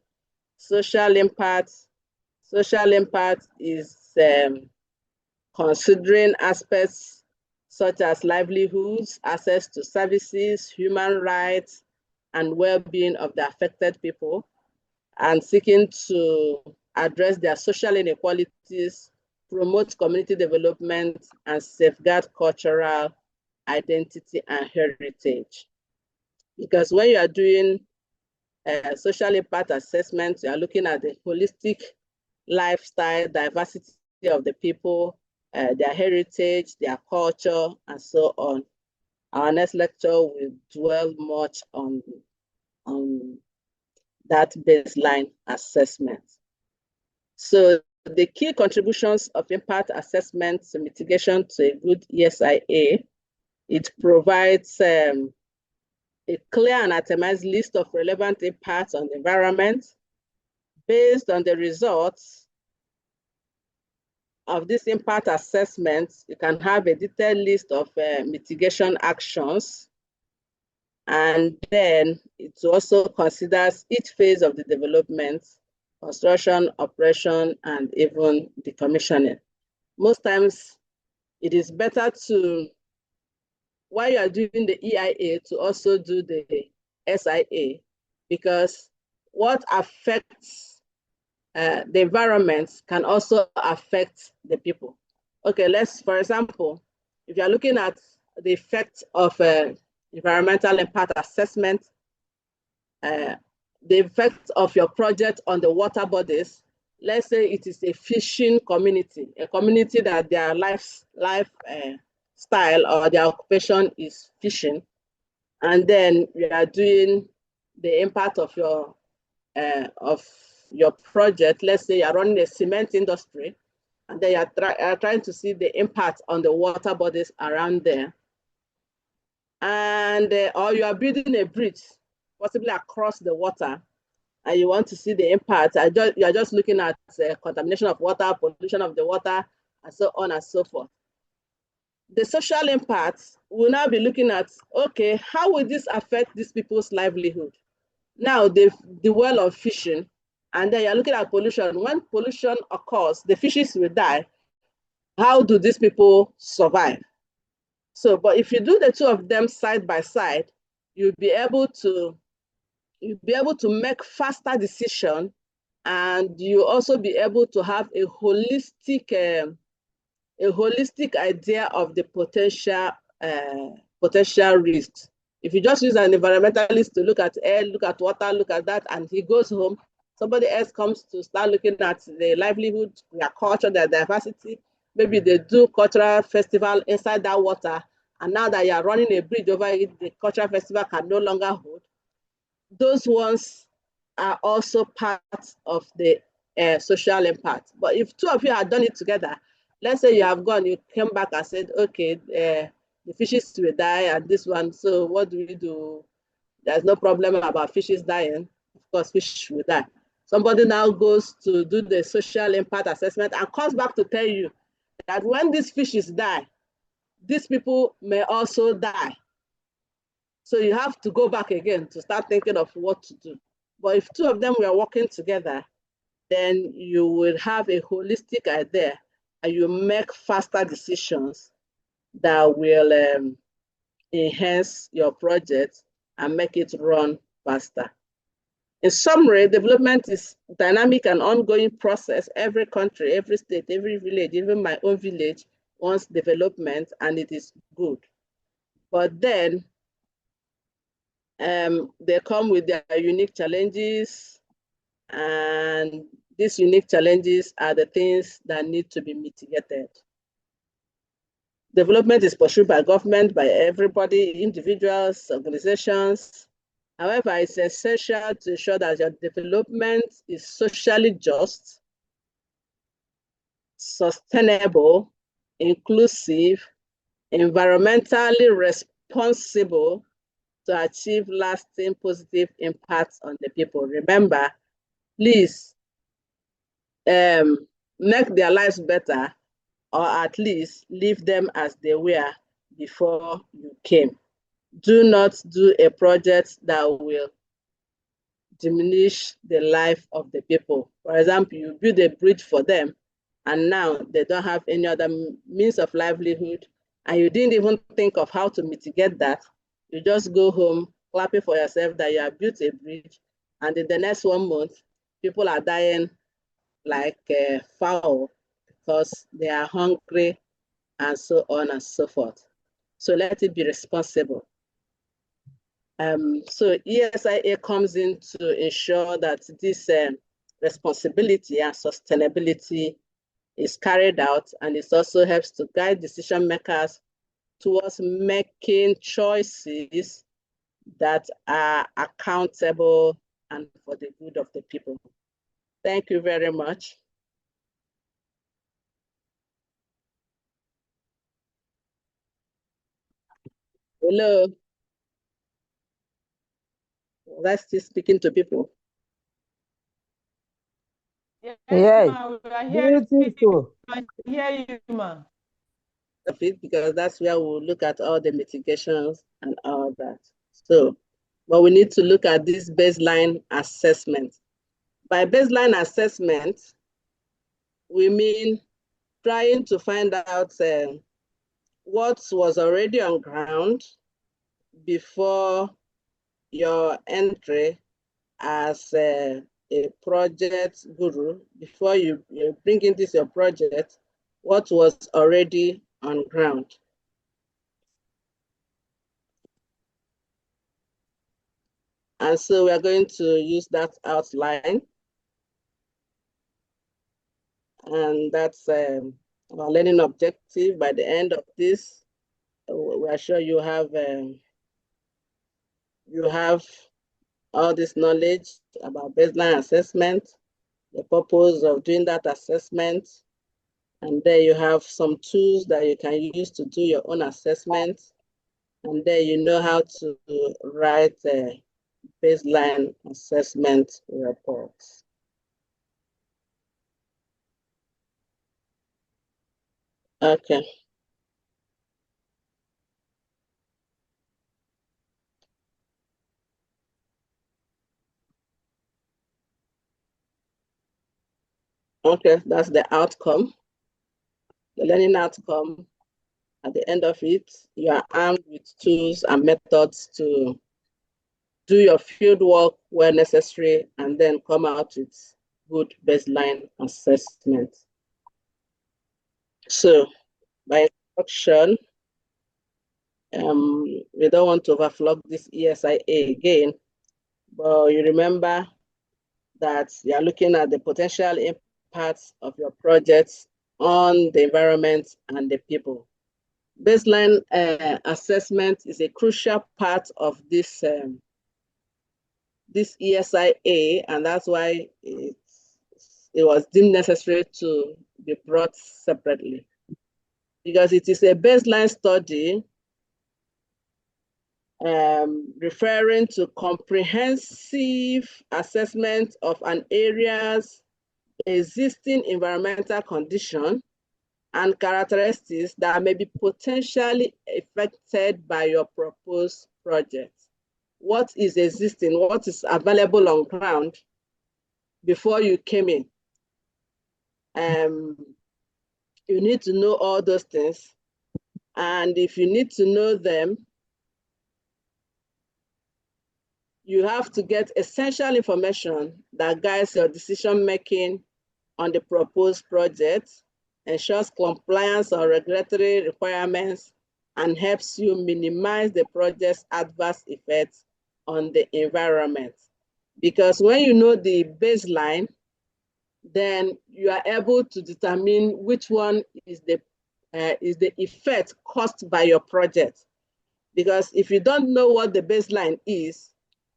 Social impact is considering aspects such as livelihoods, access to services, human rights, and well-being of the affected people, and seeking to address their social inequalities, promote community development, and safeguard cultural identity and heritage. Because when you are doing social impact assessment, you are looking at the holistic lifestyle, diversity of the people, their heritage, their culture, and so on. Our next lecture will dwell much on that baseline assessment. So the key contributions of impact assessment to mitigation to a good ESIA, it provides a clear and itemized list of relevant impacts on the environment. Based on the results of this impact assessment, you can have a detailed list of mitigation actions. And then it also considers each phase of the development, construction, operation, and even decommissioning. Most times, it is better to, while you are doing the EIA, to also do the SIA, because what affects the environment can also affect the people. Okay, for example, if you're looking at the effect of environmental impact assessment, the effect of your project on the water bodies, let's say it is a fishing community, a community that their lifestyle or their occupation is fishing, and then you are doing the impact of your project. Let's say you're running a cement industry, and then you're trying to see the impact on the water bodies around there. And or you are building a bridge, possibly across the water, and you want to see the impact. You are just looking at contamination of water, pollution of the water, and so on and so forth. the social impacts, we'll now be looking at, okay, how will this affect these people's livelihood? Now, the well of fishing, and then you're looking at pollution. When pollution occurs, the fishes will die. How do these people survive? So, but if you do the two of them side by side, you'll be able to make faster decision, and you also be able to have a holistic idea of the potential risks. If you just use an environmentalist to look at air, look at water, look at that, and he goes home, somebody else comes to start looking at the livelihood, their culture, their diversity. Maybe they do cultural festival inside that water, and now that you are running a bridge over it, the cultural festival can no longer hold. Those ones are also part of the social impact. But if two of you have done it together, let's say you have gone, you came back and said, okay, the fishes will die and this one, so what do we do? There's no problem about fishes dying. Of course, fish will die. Somebody now goes to do the social impact assessment and comes back to tell you that when these fishes die, these people may also die. So you have to go back again to start thinking of what to do. But if two of them were working together, then you will have a holistic idea and you make faster decisions that will enhance your project and make it run faster. In summary, development is dynamic and ongoing process. Every country, every state, every village, even my own village wants development, and it is good. But then they come with their unique challenges, and these unique challenges are the things that need to be mitigated. Development is pursued by government, by everybody, individuals, organizations. However, it's essential to ensure that your development is socially just, sustainable, inclusive, environmentally responsible, to achieve lasting positive impacts on the people. Remember, please make their lives better, or at least leave them as they were before you came. Do not do a project that will diminish the life of the people. For example, you build a bridge for them, and now they don't have any other means of livelihood, and you didn't even think of how to mitigate that. You just go home clapping for yourself that you have built a bridge, and in the next 1 month, people are dying like fowl because they are hungry and so on and so forth. So let it be responsible. So ESIA comes in to ensure that this responsibility and sustainability is carried out, and it also helps to guide decision makers towards making choices that are accountable and for the good of the people. Thank you very much. Hello. Let's still speaking to people. Yes, Yes. ma, we are Do hearing you think so? I hear you, ma. Because that's where we'll look at all the mitigations and all that. So, but we need to look at this baseline assessment. By baseline assessment, we mean trying to find out what was already on ground before your entry as a project guru, before you bring in this your project, what was already on ground. And so we are going to use that outline. And that's our learning objective. By the end of this, we are sure you have all this knowledge about baseline assessment, the purpose of doing that assessment, and there you have some tools that you can use to do your own assessment, and there you know how to write a baseline assessment reports. Okay. Okay, that's the outcome, the learning outcome. At the end of it, you are armed with tools and methods to do your field work where necessary, and then come out with good baseline assessment. So, by introduction, we don't want to overflog this ESIA again, but you remember that you are looking at the potential impacts of your projects on the environment and the people. Baseline assessment is a crucial part of this ESIA, and that's why it was deemed necessary to be brought separately, because it is a baseline study referring to comprehensive assessment of an area's existing environmental condition and characteristics that may be potentially affected by your proposed project. What is existing, what is available on ground before you came in. You need to know all those things. And if you need to know them, you have to get essential information that guides your decision-making on the proposed project, ensures compliance on regulatory requirements, and helps you minimize the project's adverse effects on the environment. Because when you know the baseline, then you are able to determine which one is the effect caused by your project. Because if you don't know what the baseline is,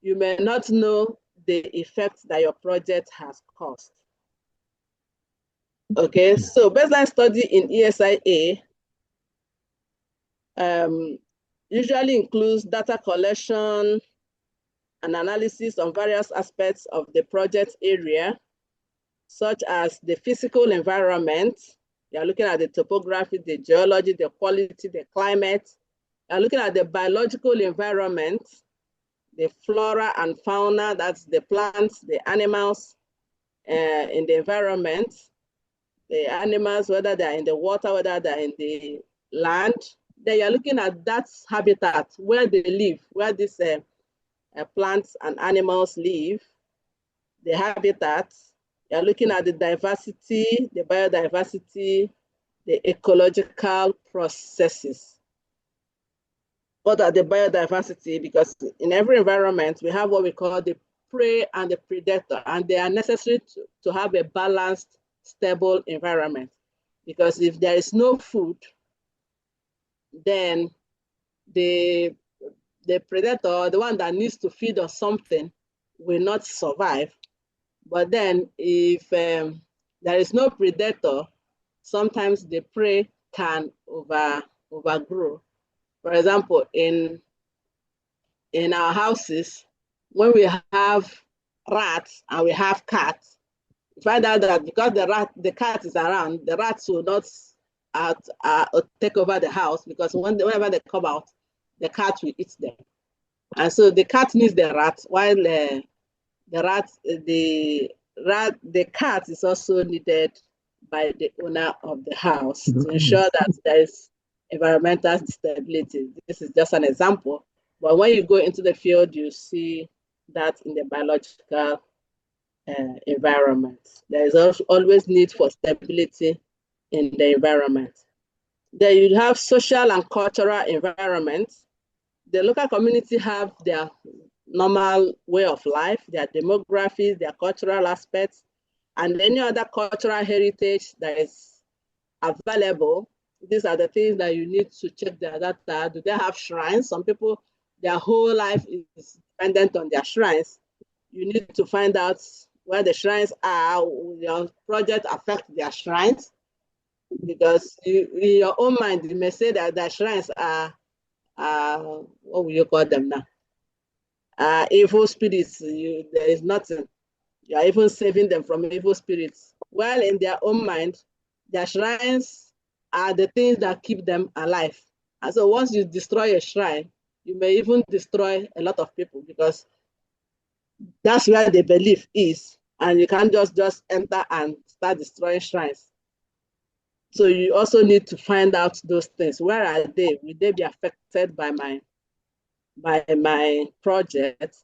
you may not know the effect that your project has caused. Okay, so baseline study in ESIA usually includes data collection and analysis on various aspects of the project area, such as the physical environment. You're looking at the topography, the geology, the quality, the climate. You're looking at the biological environment, the flora and fauna, that's the plants, the animals in the environment, the animals, whether they're in the water, whether they're in the land. Then you're looking at that habitat, where they live, where these plants and animals live, the habitat. You're looking at the diversity, the biodiversity, the ecological processes. What are the biodiversity? Because in every environment, we have what we call the prey and the predator, and they are necessary to have a balanced, stable environment. Because if there is no food, then the predator, the one that needs to feed on something, will not survive. But then if there is no predator, sometimes the prey can overgrow. For example, in our houses, when we have rats and we have cats, we find out that because the cat is around, the rats will not take over the house, because whenever they come out, the cat will eat them. And so the cat needs the rat, while the cat is also needed by the owner of the house to ensure that there is environmental stability. This is just an example, but when you go into the field, you see that in the biological environment. There is always need for stability in the environment. Then you have social and cultural environments. The local community have their normal way of life, their demographics, their cultural aspects, and any other cultural heritage that is available. These are the things that you need to check their data. Do they have shrines? Some people, their whole life is dependent on their shrines. You need to find out where the shrines are. Will your project affect their shrines? Because in your own mind, you may say that the shrines are, what will you call them now? Evil spirits. There is nothing. You are even saving them from evil spirits. While in their own mind, their shrines are the things that keep them alive. And so once you destroy a shrine, you may even destroy a lot of people, because that's where the belief is. and you can't just enter and start destroying shrines. So you also need to find out those things. Where are they? Will they be affected by my project?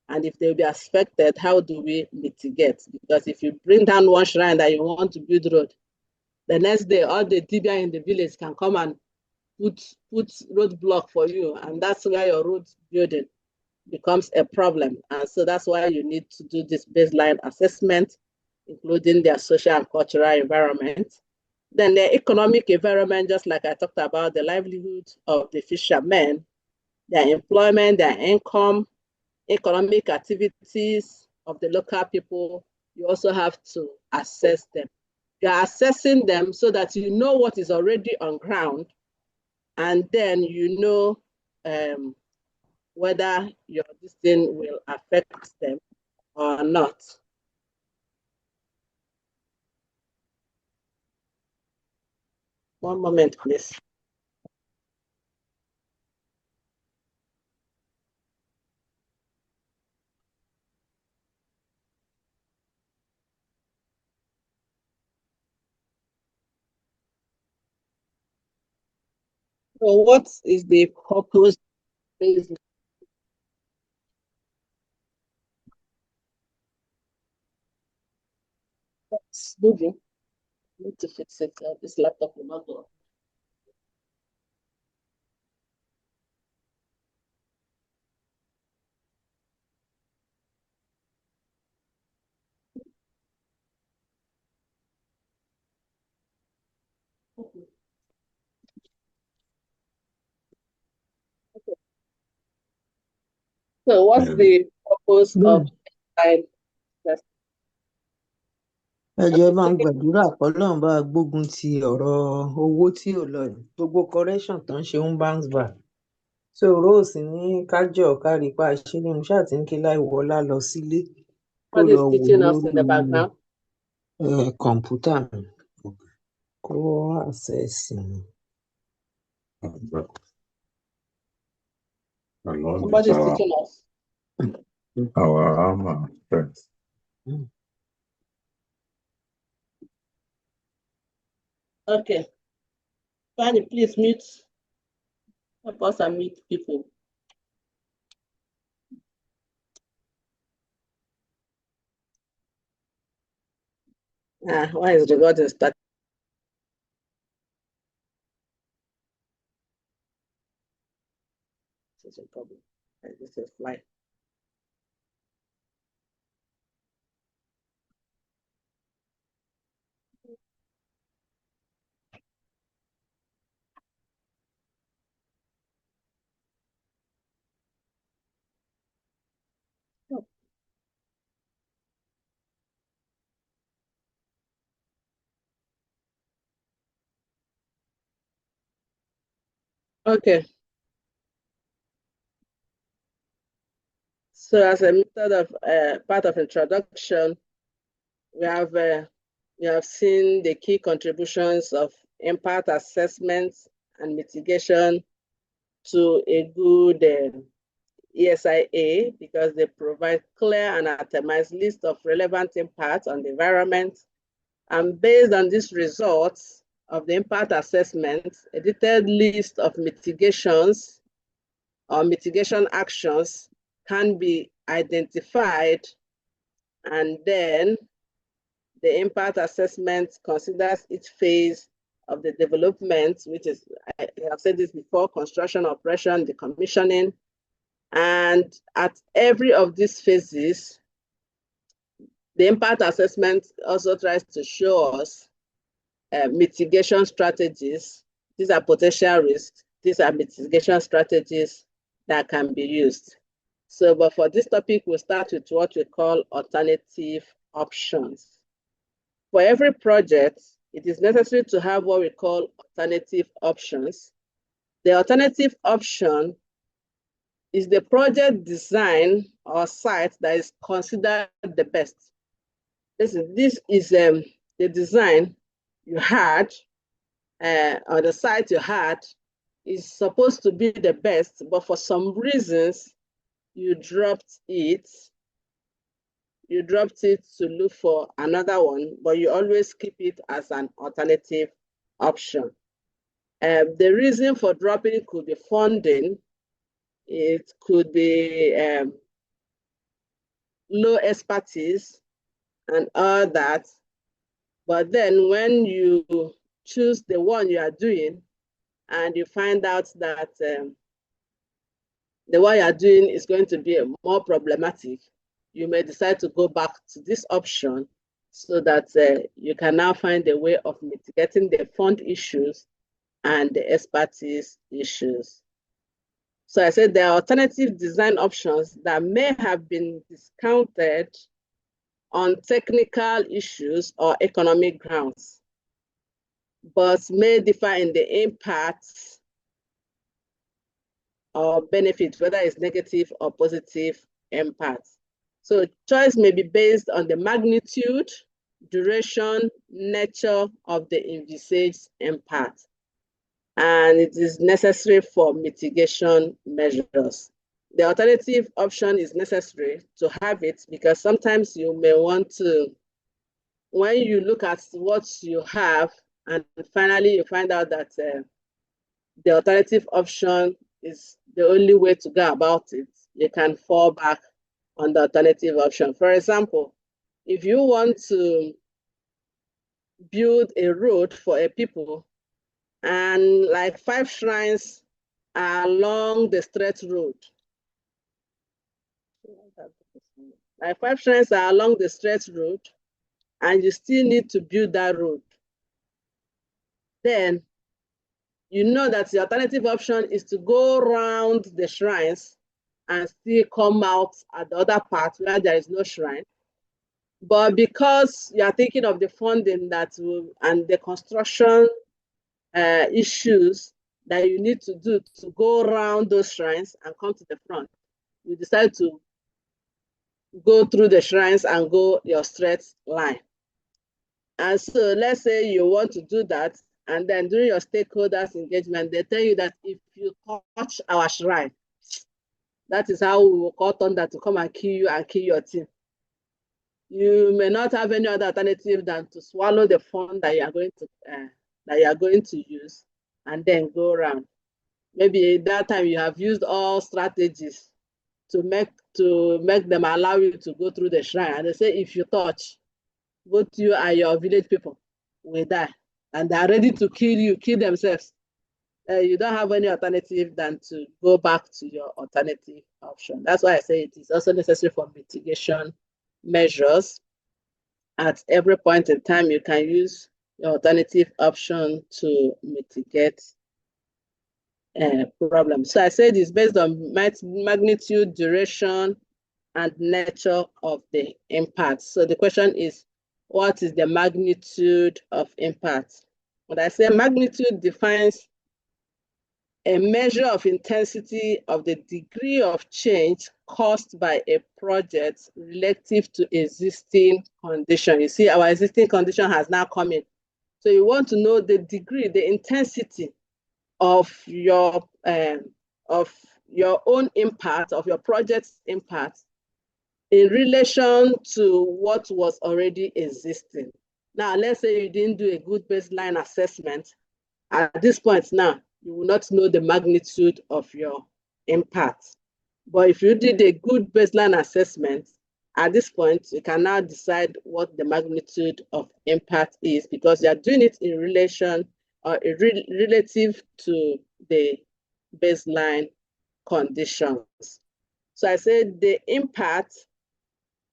And if they'll be affected, how do we mitigate? Because if you bring down one shrine that you want to build road, the next day all the Dibia in the village can come and put roadblock for you, and that's where your road building becomes a problem. And so that's why you need to do this baseline assessment, including their social and cultural environment. Then the economic environment, just like I talked about, the livelihood of the fishermen, their employment, their income, economic activities of the local people. You also have to assess them. You're assessing them so that you know what is already on ground, and then you know whether this thing will affect them or not. One moment, please. So what is the purpose? It's moving. I need to fix it. This laptop will not go. So what's the purpose of time? ẹ jọ̀ọ́ ẹ bá ń gbàdúrà kọ́lọ́run bá gbógun ti ọ̀rọ̀ owó tí ò lọ yìí gbogbo correction tó ń ṣe ń bounce back so rose ní kájọ kárí pa ṣe ni mo ṣáà ti ń ké láì wọlá lọ sílé kó What lọ is wò teaching us in the lórí background? kọ̀ǹpútà mi kó access mi. Somebody is teaching us. Our armor strength. Okay. Fanny, please mute. Help us and mute people. Why is recording starting? This is a problem. This is fly. Okay. So as a method of part of introduction, we have seen the key contributions of impact assessment and mitigation to a good ESIA because they provide clear and itemized list of relevant impacts on the environment. And based on these results of the impact assessment, a detailed list of mitigations or mitigation actions can be identified, and then the impact assessment considers each phase of the development, which is, I have said this before, construction, operation, decommissioning. And at every of these phases, the impact assessment also tries to show us mitigation strategies. These are potential risks. These are mitigation strategies that can be used. So, but for this topic, we'll start with what we call alternative options. For every project, it is necessary to have what we call alternative options. The alternative option is the project design or site that is considered the best. This is the design you had or the site you had is supposed to be the best, but for some reasons you dropped it. you dropped it to look for another one, but you always keep it as an alternative option. The reason for dropping it could be funding. It could be low expertise and all that. But then when you choose the one you are doing and you find out that the one you are doing is going to be more problematic, you may decide to go back to this option so that you can now find a way of mitigating the fund issues and the expertise issues. So I said there are alternative design options that may have been discounted on technical issues or economic grounds, but may differ in the impact or benefit, whether it's negative or positive impact. So choice may be based on the magnitude, duration, nature of the envisaged impact, and it is necessary for mitigation measures. The alternative option is necessary to have it because sometimes you may want to, when you look at what you have and finally you find out that the alternative option is the only way to go about it, you can fall back on the alternative option. For example, if you want to build a road for a people and like 5 shrines are along the straight road, like 5 shrines are along the straight road and you still need to build that road, then you know that the alternative option is to go around the shrines and still come out at the other part where there is no shrine. But because you are thinking of the funding that will, and the construction issues that you need to do to go around those shrines and come to the front, you decide to go through the shrines and go your straight line. And so let's say you want to do that, and then during your stakeholders engagement, they tell you that if you touch our shrine, that is how we will call thunder to come and kill you and kill your team. You may not have any other alternative than to swallow the fund that you are going to use and then go around. Maybe at that time you have used all strategies to make them allow you to go through the shrine. And they say if you touch, both you and your village people will die, and they are ready to kill themselves. You don't have any alternative than to go back to your alternative option. That's why I say it is also necessary for mitigation measures. At every point in time, you can use your alternative option to mitigate problems. So I said it's based on magnitude, duration, and nature of the impact. So the question is, what is the magnitude of impact? When I say magnitude defines a measure of intensity of the degree of change caused by a project relative to existing condition. You see, our existing condition has now come in. So you want to know the degree, the intensity of your own impact, of your project's impact in relation to what was already existing. Now, let's say you didn't do a good baseline assessment. At this point now, you will not know the magnitude of your impact. But if you did a good baseline assessment, at this point, you can now decide what the magnitude of impact is because you are doing it in relation or relative to the baseline conditions. So I said the impact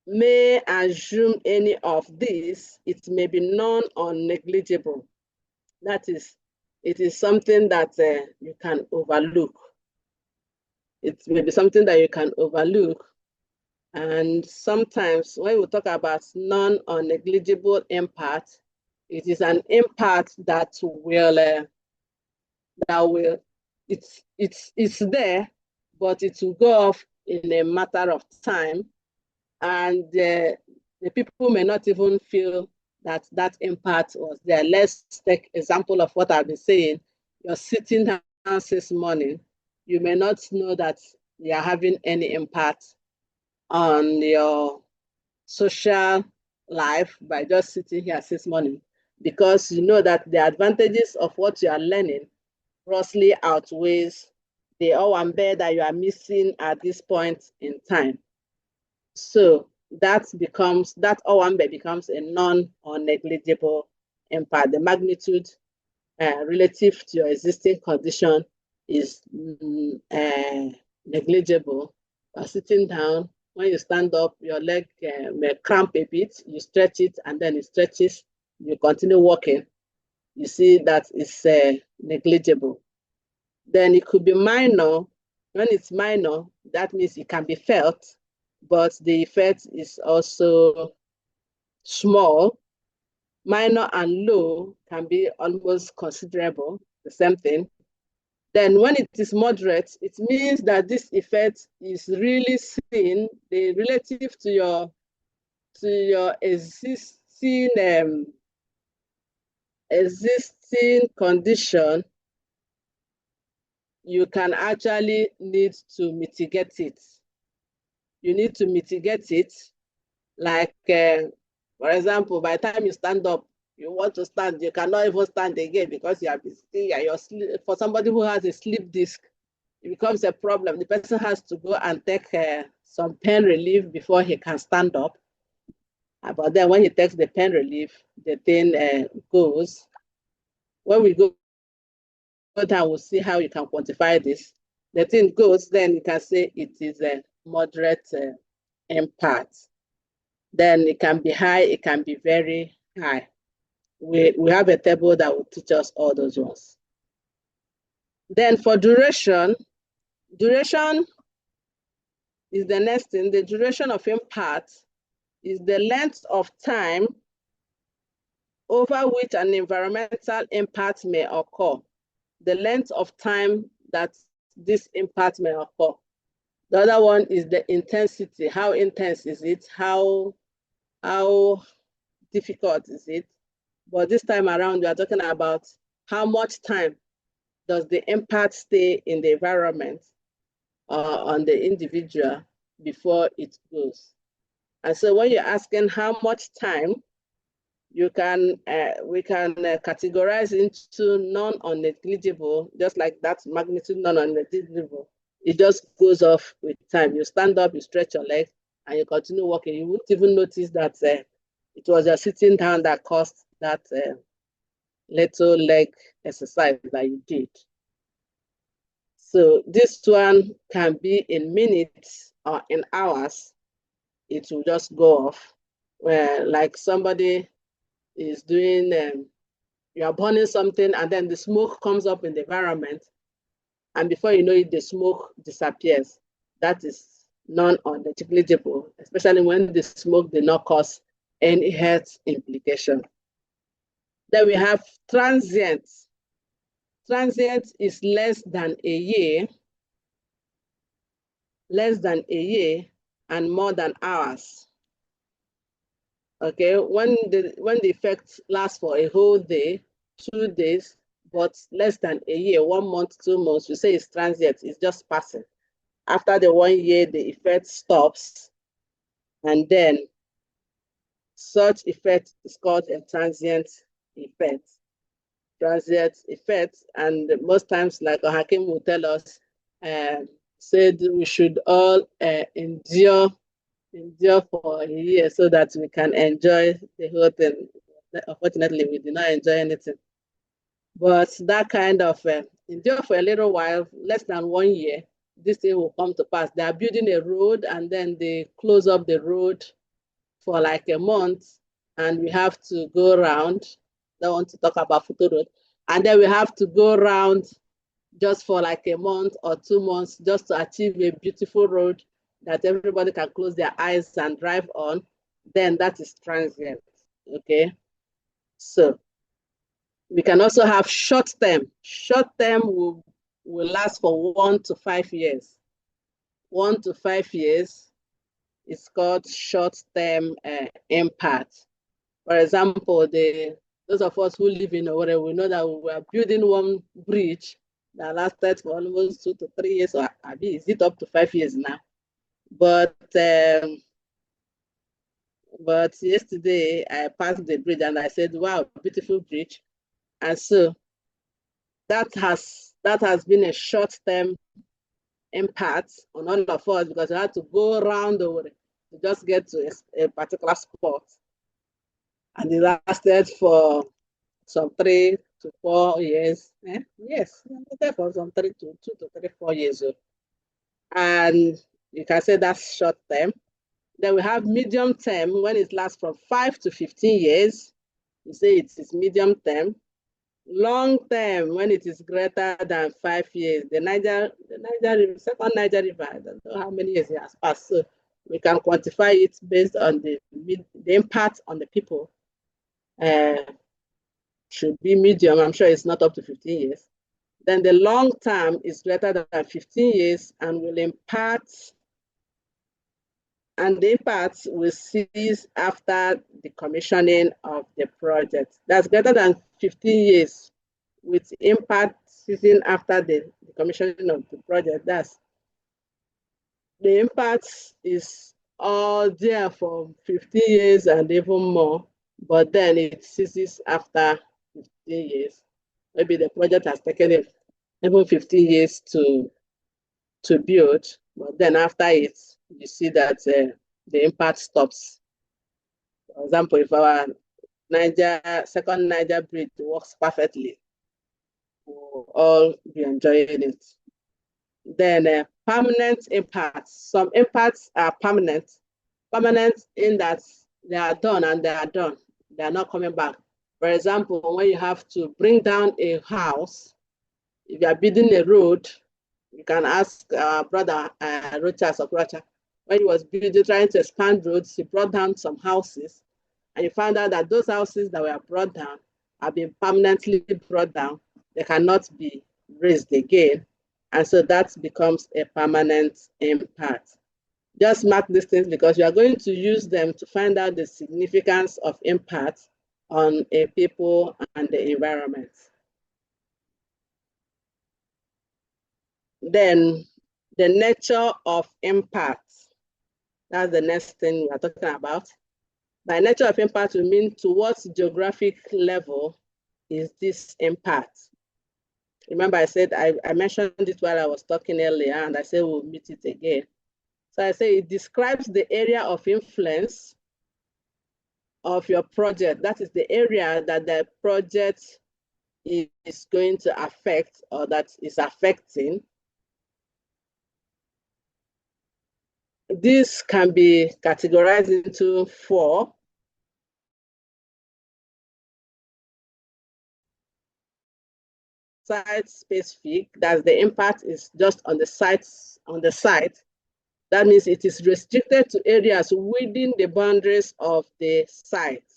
may assume any of these. It may be non or negligible. That is, it is something that you can overlook. It may be something that you can overlook. And sometimes when we talk about non or negligible impact, it is an impact that it's there, but it will go off in a matter of time. And the people may not even feel that impact was there. Let's take example of what I've been saying. You're sitting down this morning, you may not know that you're having any impact on your social life by just sitting here since morning, because you know that the advantages of what you are learning grossly outweighs the owambe that you are missing at this point in time. So that owambe becomes a non or negligible impact. The magnitude relative to your existing condition is negligible. By sitting down, when you stand up, your leg may cramp a bit, you stretch it, and then it stretches, you continue walking. You see that it's negligible. Then it could be minor. When it's minor, that means it can be felt, but the effect is also small. Minor and low can be almost considerable, the same thing. Then when it is moderate, it means that this effect is really seen relative to your existing condition. You can actually need to mitigate it. You need to mitigate it, like for example, by the time you stand up, you want to stand, you cannot even stand again because you are busy. For somebody who has a sleep disc, it becomes a problem. The person has to go and take some pain relief before he can stand up. But then when he takes the pain relief, the thing goes. When we go down, we'll see how you can quantify this. The thing goes, then you can say it is a moderate impact. Then it can be high, it can be very high. We have a table that will teach us all those ones. Then for duration is the next thing. The duration of impact is the length of time over which an environmental impact may occur. The length of time that this impact may occur. The other one is the intensity. How intense is it? How difficult is it? But this time around, we are talking about how much time does the impact stay in the environment on the individual before it goes. And so when you're asking how much time, we can categorize into non or negligible, just like that magnitude non or negligible. It just goes off with time. You stand up, you stretch your legs, and you continue walking. You wouldn't even notice that it was your sitting down that caused that little leg exercise that you did. So this one can be in minutes or in hours. It will just go off. Like somebody is doing, you are burning something and then the smoke comes up in the environment, and before you know it, the smoke disappears. That is non or negligible, especially when the smoke did not cause any health implication. Then we have transient. Transient is less than a year, and more than hours. Okay, when the effect lasts for a whole day, 2 days, but less than a year, 1 month, 2 months, we say it's transient, it's just passing. After the 1 year, the effect stops, and then such effect is called a transient effect. Transient effect, and most times, like Hakim will tell us, said we should all endure for a year so that we can enjoy the whole thing. Unfortunately, we did not enjoy anything. But that kind of endure for a little while, less than 1 year, this thing will come to pass. They are building a road and then they close up the road for like a month, and we have to go around. I don't want to talk about photo road. And then we have to go around just for like a month or 2 months just to achieve a beautiful road that everybody can close their eyes and drive on. Then that is transient. Okay, so we can also have short term. Short term will last for 1 to 5 years. 1 to 5 years is called short term impact. For example, those of us who live in Owerri, we know that we were building one bridge that lasted for almost 2 to 3 years, or is it up to 5 years now? But But yesterday I passed the bridge and I said, wow, beautiful bridge. And so that has been a short-term impact on all of us because we had to go around the way to just get to a particular spot. And it lasted for some 3 to 4 years. Yes, for some 3 to 2 to 3, 4 years. And you can say that's short term. Then we have medium term when it lasts from 5 to 15 years. You say it is medium term. Long term when it is greater than 5 years. The second Niger River, I don't know how many years it has passed. So we can quantify it based on the impact on the people. Should be medium. I'm sure it's not up to 15 years. Then the long term is greater than 15 years and will impact, and the impact will cease after the commissioning of the project. That's greater than 15 years with impact ceasing after the commissioning of the project. That's the impact is all there for 15 years and even more, but then it ceases after 15 years. Maybe the project has taken even 15 years to build, but then after it, you see that the impact stops. For example, if our second Niger bridge works perfectly, we'll all be enjoying it. Then permanent impacts. Some impacts are permanent in that they are done and they are done. They are not coming back. For example, when you have to bring down a house, if you are building a road, you can ask our brother Rocha Sokracha. When he was trying to expand roads, he brought down some houses, and you found out that those houses that were brought down have been permanently brought down. They cannot be raised again, and so that becomes a permanent impact. Just mark these things because you are going to use them to find out the significance of impact on a people and the environment. Then the nature of impact. That's the next thing we are talking about. By nature of impact, we mean to what geographic level is this impact? Remember I said, I mentioned it while I was talking earlier, and I said we'll meet it again. So I say it describes the area of influence of your project. That is the area that the project is going to affect or that is affecting. This can be categorized into 4. Site specific, that's the impact is just on the site. That means it is restricted to areas within the boundaries of the site.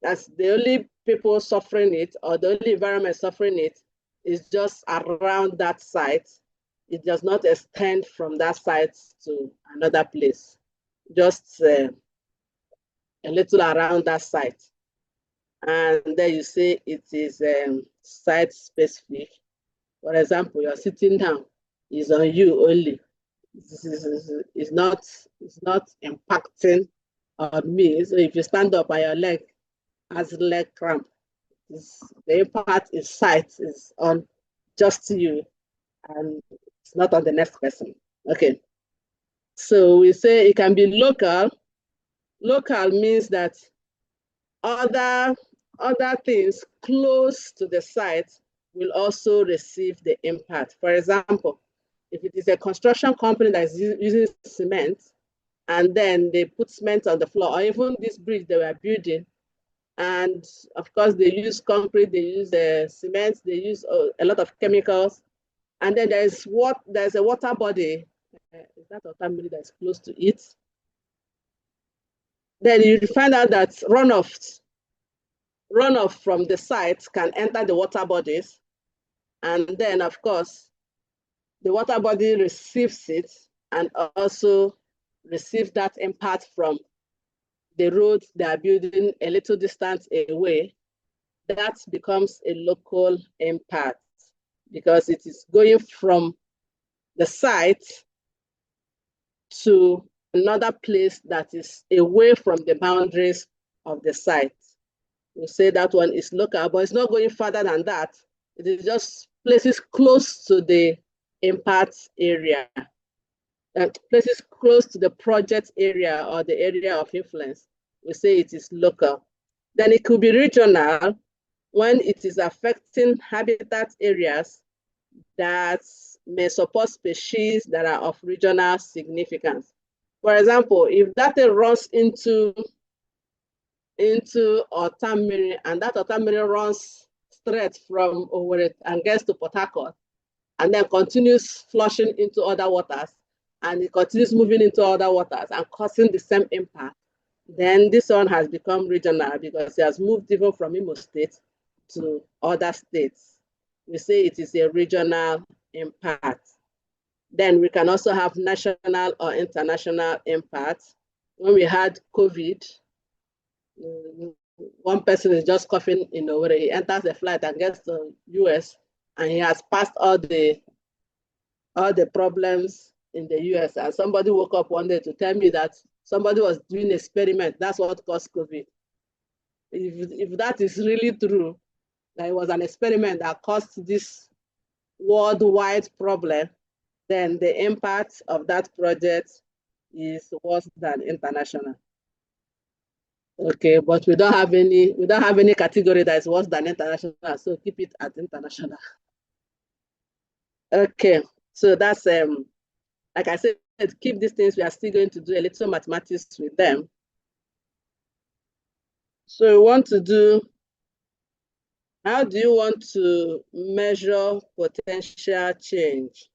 That's the only people suffering it, or the only environment suffering it is just around that site. It does not extend from that site to another place, just a little around that site. And then you say it is site specific. For example, you're sitting down, is on you only. This is not impacting on me. So if you stand up and your leg has leg cramp, the impact is site is on just you, and it's not on the next person. Okay. So we say it can be local. Local means that other things close to the site will also receive the impact. For example, if it is a construction company that is using cement, and then they put cement on the floor, or even this bridge they were building, and of course they use concrete, they use cement, they use a lot of chemicals, and then there's a water body. Is that water body that's close to it? Then you find out that runoff from the site can enter the water bodies, and then of course the water body receives it and also receives that impact from the road they are building a little distance away. That becomes a local impact because it is going from the site to another place that is away from the boundaries of the site. We say that one is local, but it's not going further than that. It is just places close to the impact area, places close to the project area or the area of influence. We say it is local. Then it could be regional when it is affecting habitat areas that may support species that are of regional significance. For example, if that runs into Otamiri, and that Otamiri runs straight from Owerri and gets to Port Harcourt, and then continues flushing into other waters, and it continues moving into other waters and causing the same impact, then this one has become regional because it has moved even from Imo State to other states. We say it is a regional impact. Then we can also have national or international impact. When we had COVID, one person is just coughing in Owerri, he enters a flight and gets to US, and he has passed all the problems in the US. And somebody woke up one day to tell me that somebody was doing an experiment. That's what caused COVID. If that is really true, that it was an experiment that caused this worldwide problem, then the impact of that project is worse than international. Okay, but we don't have any category that is worse than international, so keep it at international. Okay, so that's like I said, keep these things. We are still going to do a little mathematics with them. So we want to do, how do you want to measure potential change?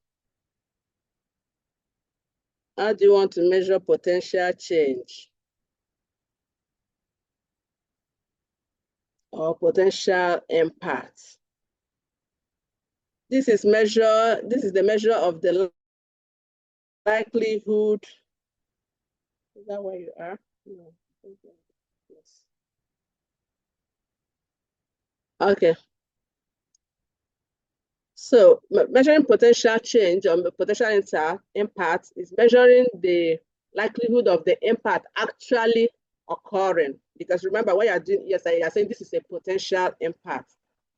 How do you want to measure potential change or potential impact? This is the measure of the likelihood. Is that where you are? No. Yes. Okay. So measuring potential change or potential impact is measuring the likelihood of the impact actually occurring. Because remember, what you're doing, yes, you're saying this is a potential impact.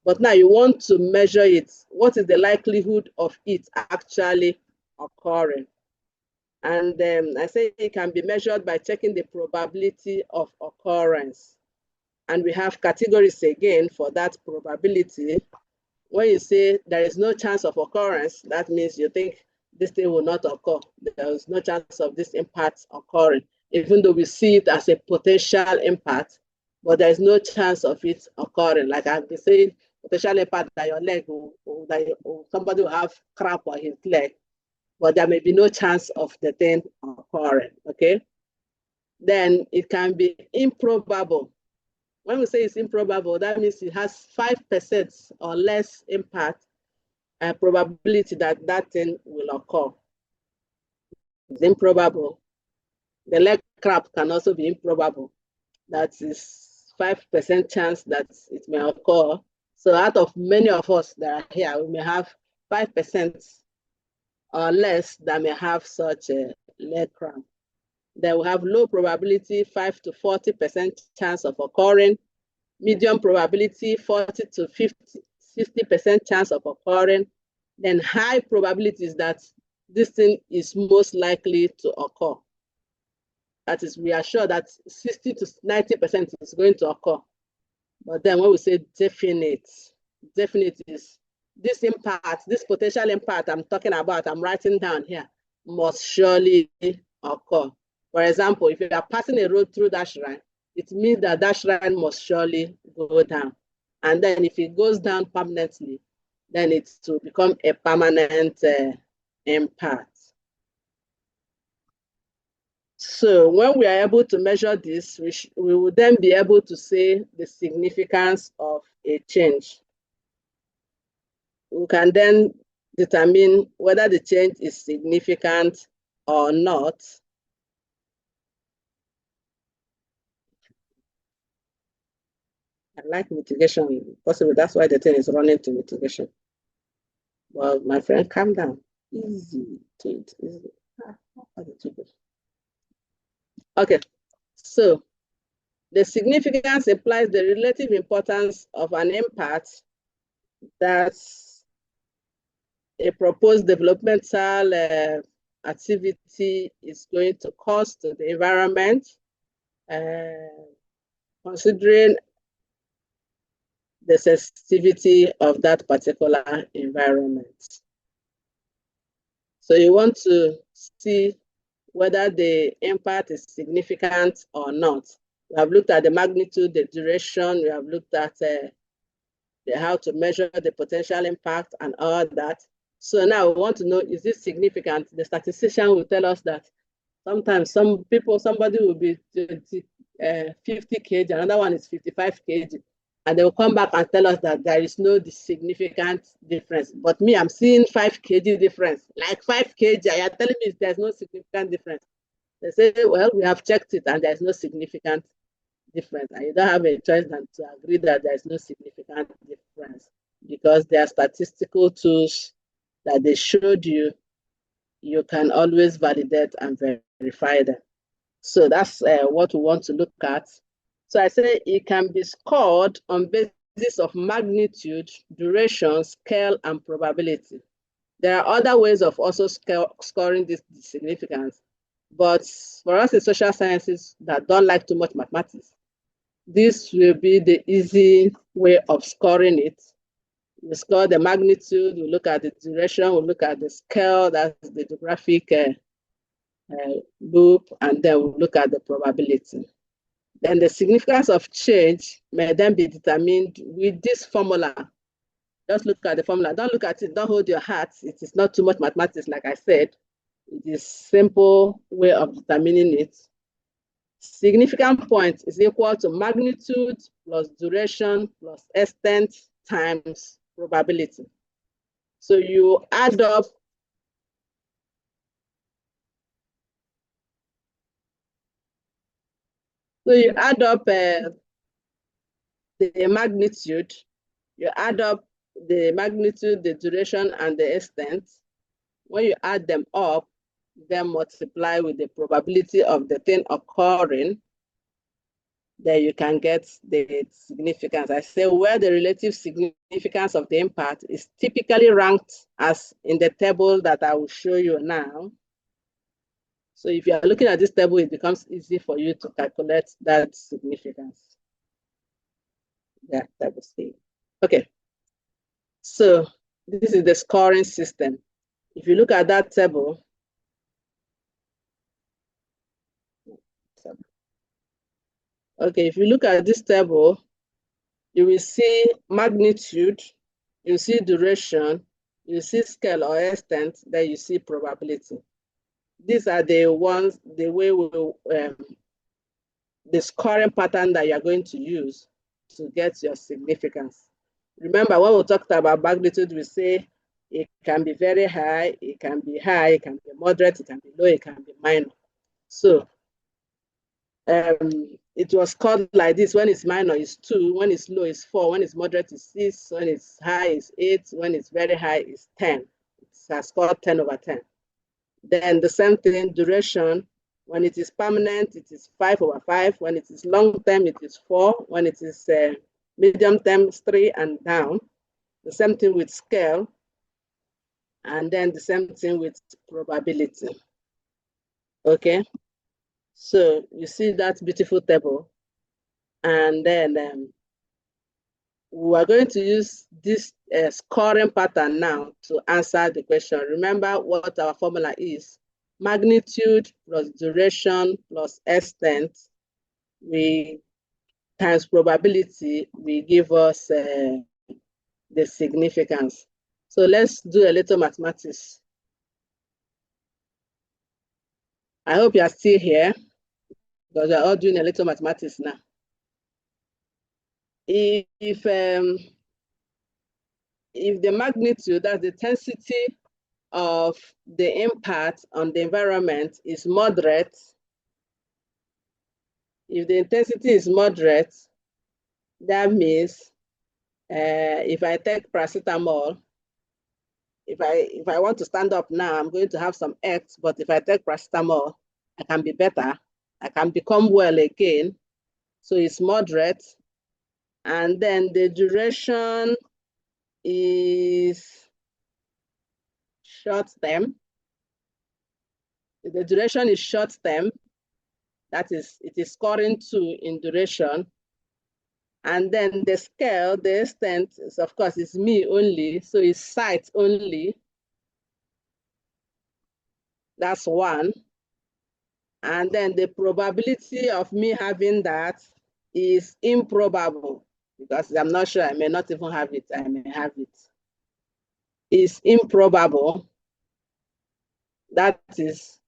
But now you want to measure it. What is the likelihood of it actually occurring? And I say it can be measured by checking the probability of occurrence. And we have categories again for that probability. When you say there is no chance of occurrence, that means you think this thing will not occur. There is no chance of this impact occurring, even though we see it as a potential impact, but there is no chance of it occurring. Like I've been saying, potential impact that your leg or somebody will have cramp on his leg, but there may be no chance of the thing occurring, okay? Then it can be improbable. When we say it's improbable, that means it has 5% or less impact probability that that thing will occur. It's improbable. The leg cramp can also be improbable. That is 5% chance that it may occur. So out of many of us that are here, we may have 5% or less that may have such a leg cramp. Then we have low probability, 5 to 40% chance of occurring. Medium probability, 40 to 60% chance of occurring. Then high probability is that this thing is most likely to occur. That is, we are sure that 60 to 90% is going to occur. But then when we say definite is this impact, this potential impact I'm talking about, I'm writing down here, must surely occur. For example, if you are passing a road through that shrine, it means that that shrine must surely go down. And then if it goes down permanently, then it's to become a permanent impact. So when we are able to measure this, we will then be able to say the significance of a change. We can then determine whether the change is significant or not. I like mitigation, possibly that's why the thing is running to mitigation. Well, my friend, calm down. Easy, easy. Okay, so the significance implies the relative importance of an impact that a proposed developmental activity is going to cause to the environment, considering the sensitivity of that particular environment. So you want to see whether the impact is significant or not. We have looked at the magnitude, the duration, we have looked at how to measure the potential impact and all that. So now we want to know, is this significant? The statistician will tell us that sometimes somebody will be 50 kg, another one is 55 kg, and they will come back and tell us that there is no significant difference. But me, I'm seeing 5 kg difference, like 5 kg, you're telling me there's no significant difference. They say, well, we have checked it and there's no significant difference. And you don't have a choice than to agree that there's no significant difference, because there are statistical tools that they showed you. You can always validate and verify them. So that's what we want to look at. So I say it can be scored on basis of magnitude, duration, scale, and probability. There are other ways of also scoring this significance, but for us in social sciences that don't like too much mathematics, this will be the easy way of scoring it. We score the magnitude, we look at the duration, we look at the scale, that's the geographic loop, and then we look at the probability. Then the significance of change may then be determined with this formula. Just look at the formula. Don't look at it, don't hold your heart. It is not too much mathematics, like I said. It is simple way of determining it. Significant point is equal to magnitude plus duration plus extent times probability. So you add up the magnitude, you add up the magnitude, the duration, and the extent. When you add them up, then multiply with the probability of the thing occurring, then you can get the significance. I say where the relative significance of the impact is typically ranked as in the table that I will show you now. So if you are looking at this table, it becomes easy for you to calculate that significance. That table C. Okay. So this is the scoring system. If you look at that table, okay, if you look at this table, you will see magnitude, you see duration, you see scale or extent, then you see probability. These are the ones, the way we the scoring pattern that you're going to use to get your significance. Remember, when we talked about magnitude, we say it can be very high, it can be high, it can be moderate, it can be low, it can be minor. So it was called like this: when it's minor, it's 2, when it's low, it's 4, when it's moderate, it's 6, when it's high, it's 8, when it's very high, it's 10. It has scored 10 over 10. Then the same thing, duration, when it is permanent, it is 5 over 5. When it is long term, it is 4. When it is medium term, it's 3 and down. The same thing with scale. And then the same thing with probability. Okay. So you see that beautiful table. And then we are going to use this scoring pattern now to answer the question. Remember what our formula is: magnitude plus duration plus extent times probability will give us the significance. So let's do a little mathematics. I hope you are still here, because we are all doing a little mathematics now. If the magnitude, that's the intensity of the impact on the environment, is moderate, if the intensity is moderate, that means if I take paracetamol, if I want to stand up now, I'm going to have some X, but if I take paracetamol, I can be better. I can become well again. So it's moderate. And then the duration is short term. The duration is short term. That is, it is scoring 2 in duration. And then the scale, the extent is, of course, is me only. So it's site only. That's 1. And then the probability of me having that is improbable, because I'm not sure, I may not even have it, I may have it. It's improbable. That is,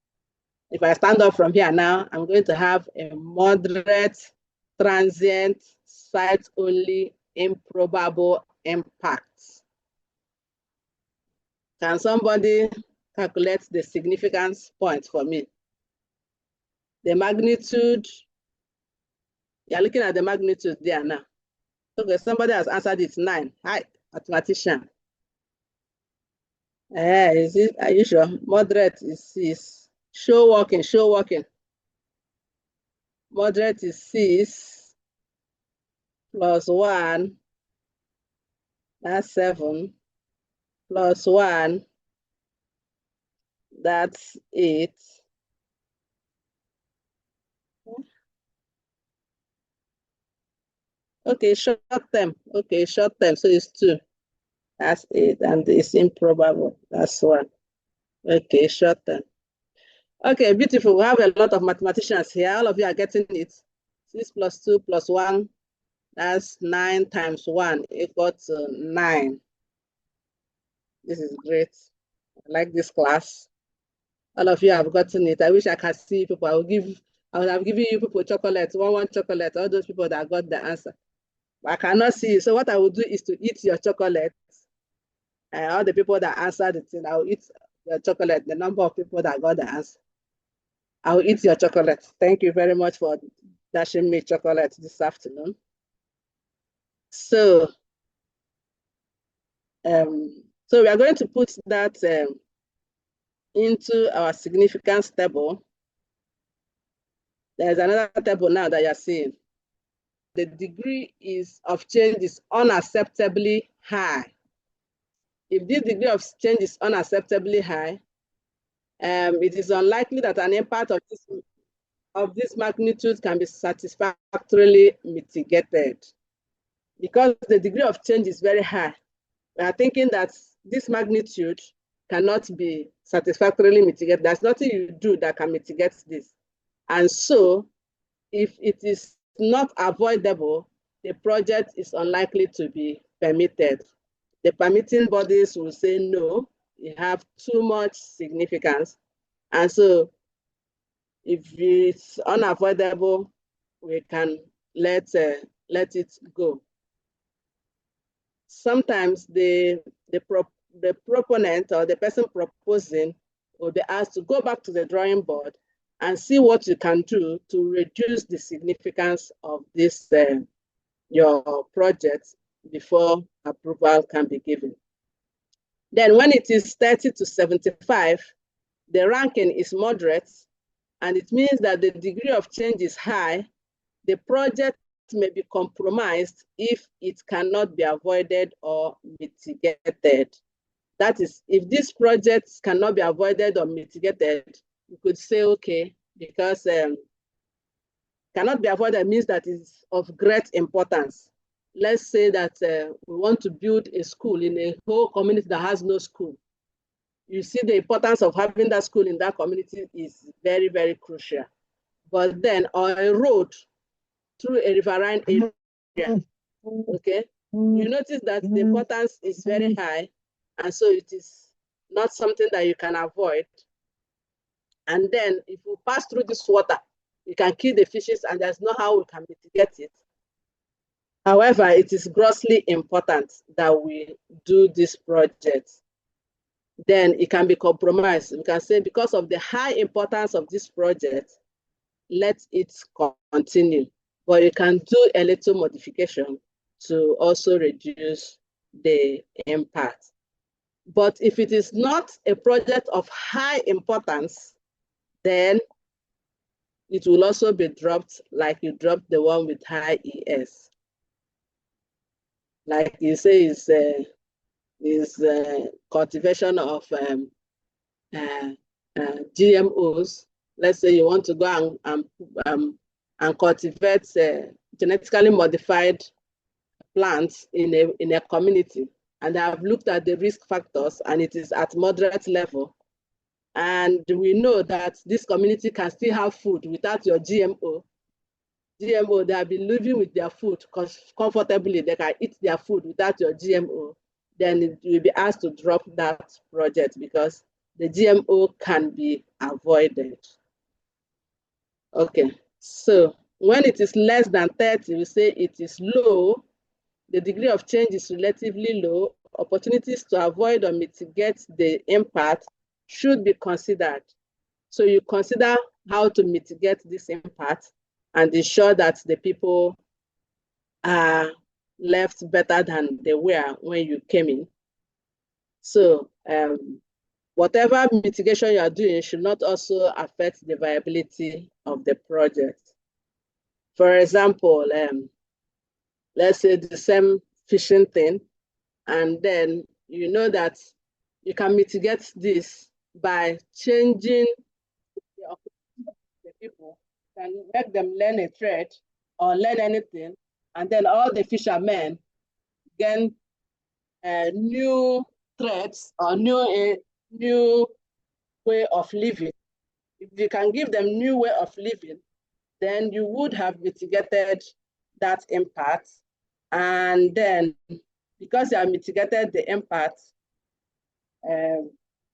if I stand up from here now, I'm going to have a moderate, transient, site-only, improbable impact. Can somebody calculate the significance point for me? The magnitude, you're looking at the magnitude there now. Okay, somebody has answered it, 9. Hi, mathematician. Is it, are you sure? Moderate is 6. Show working, show working. Moderate is 6 plus 1, that's 7, plus 1, that's 8. Okay, short term. Okay, short term. So it's 2. That's 8. And it's improbable. That's 1. Okay, short term. Okay, beautiful. We have a lot of mathematicians here. All of you are getting it. 6 plus 2 plus 1. That's 9 times 1 equal to 9. This is great. I like this class. All of you have gotten it. I wish I could see people. I would have given you people chocolate, one chocolate, all those people that got the answer. But I cannot see you. So what I will do is to eat your chocolate. All the people that answered the thing, I will eat your chocolate, the number of people that got the answer. I will eat your chocolate. Thank you very much for dashing me chocolate this afternoon. So, so we are going to put that into our significance table. There's another table now that you're seeing. The degree of change is unacceptably high. If this degree of change is unacceptably high, it is unlikely that an impact of this magnitude can be satisfactorily mitigated. Because the degree of change is very high, we are thinking that this magnitude cannot be satisfactorily mitigated. There's nothing you do that can mitigate this. And so, if it is not avoidable, the project is unlikely to be permitted. The permitting bodies will say, no, you have too much significance. And so, if it's unavoidable, we can let it go. Sometimes the proponent or the person proposing will be asked to go back to the drawing board and see what you can do to reduce the significance of this your project before approval can be given. Then when it is 30 to 75, the ranking is moderate, and it means that the degree of change is high. The project may be compromised if it cannot be avoided or mitigated. That is, if these projects cannot be avoided or mitigated, you could say, okay, because cannot be avoided means that it's of great importance. Let's say that we want to build a school in a whole community that has no school. You see the importance of having that school in that community is very, very crucial. But then on a road through a riverine area, okay, you notice that the importance is very high, and so it is not something that you can avoid. And then if you pass through this water, you can kill the fishes, and there's no how we can mitigate it. However, it is grossly important that we do this project. Then it can be compromised. We can say, because of the high importance of this project, let it continue. But you can do a little modification to also reduce the impact. But if it is not a project of high importance, then it will also be dropped like you dropped the one with high ES. Like you say, is cultivation of GMOs. Let's say you want to go and cultivate genetically modified plants in a community, and I've looked at the risk factors, and it is at moderate level. And we know that this community can still have food without your GMO. They have been living with their food comfortably. They can eat their food without your GMO. Then it will be asked to drop that project because the GMO can be avoided. Okay, so when it is less than 30, we say it is low. The degree of change is relatively low. Opportunities to avoid or mitigate the impact should be considered. So you consider how to mitigate this impact and ensure that the people are left better than they were when you came in. So whatever mitigation you are doing should not also affect the viability of the project. For example, let's say the same fishing thing, and then you know that you can mitigate this by changing the people, can make them learn a trade or learn anything, and then all the fishermen gain new threats or new way of living. If you can give them new way of living, then you would have mitigated that impact. And then because you have mitigated the impact,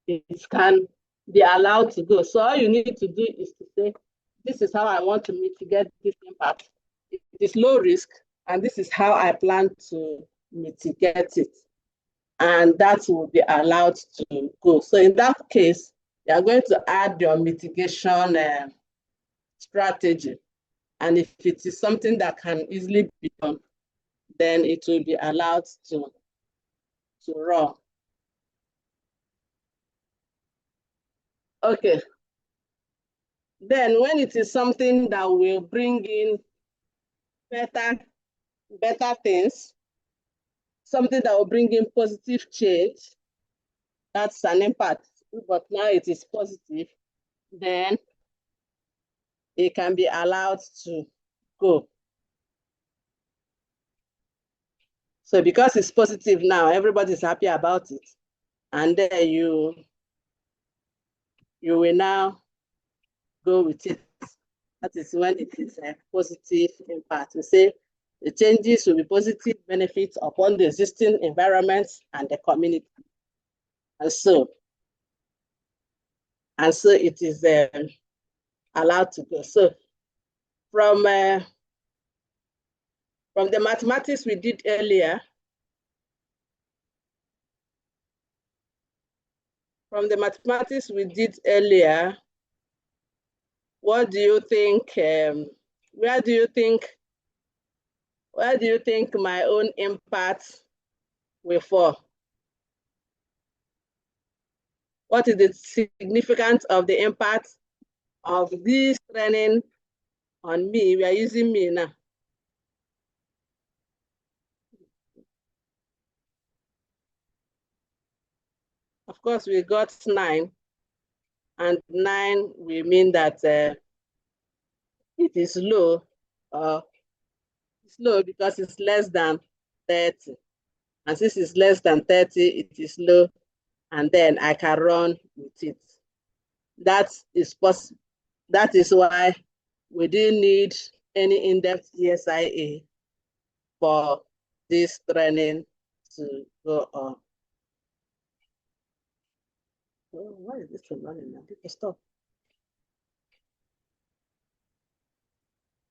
it can be allowed to go. So all you need to do is to say, this is how I want to mitigate this impact. It is low risk, and this is how I plan to mitigate it. And that will be allowed to go. So in that case, you are going to add your mitigation strategy. And if it is something that can easily be done, then it will be allowed to run. Okay. Then when it is something that will bring in better things, something that will bring in positive change, that's an impact, but now it is positive, then it can be allowed to go. So because it's positive now, everybody's happy about it. And then you will now go with it. That is when it is a positive impact. We say the changes will be positive benefits upon the existing environments and the community. And so it is allowed to go. So from the mathematics we did earlier, what do you think? Where do you think my own impact will fall? What is the significance of the impact of this training on me? We are using me now. Of course, we got 9, and 9 will mean that it is low. It's low because it's less than 30. And since it's less than 30, it is low, and then I can run with it. That is possible. That is why we didn't need any in-depth ESIA for this training to go on. Oh, why is this running now? Stop.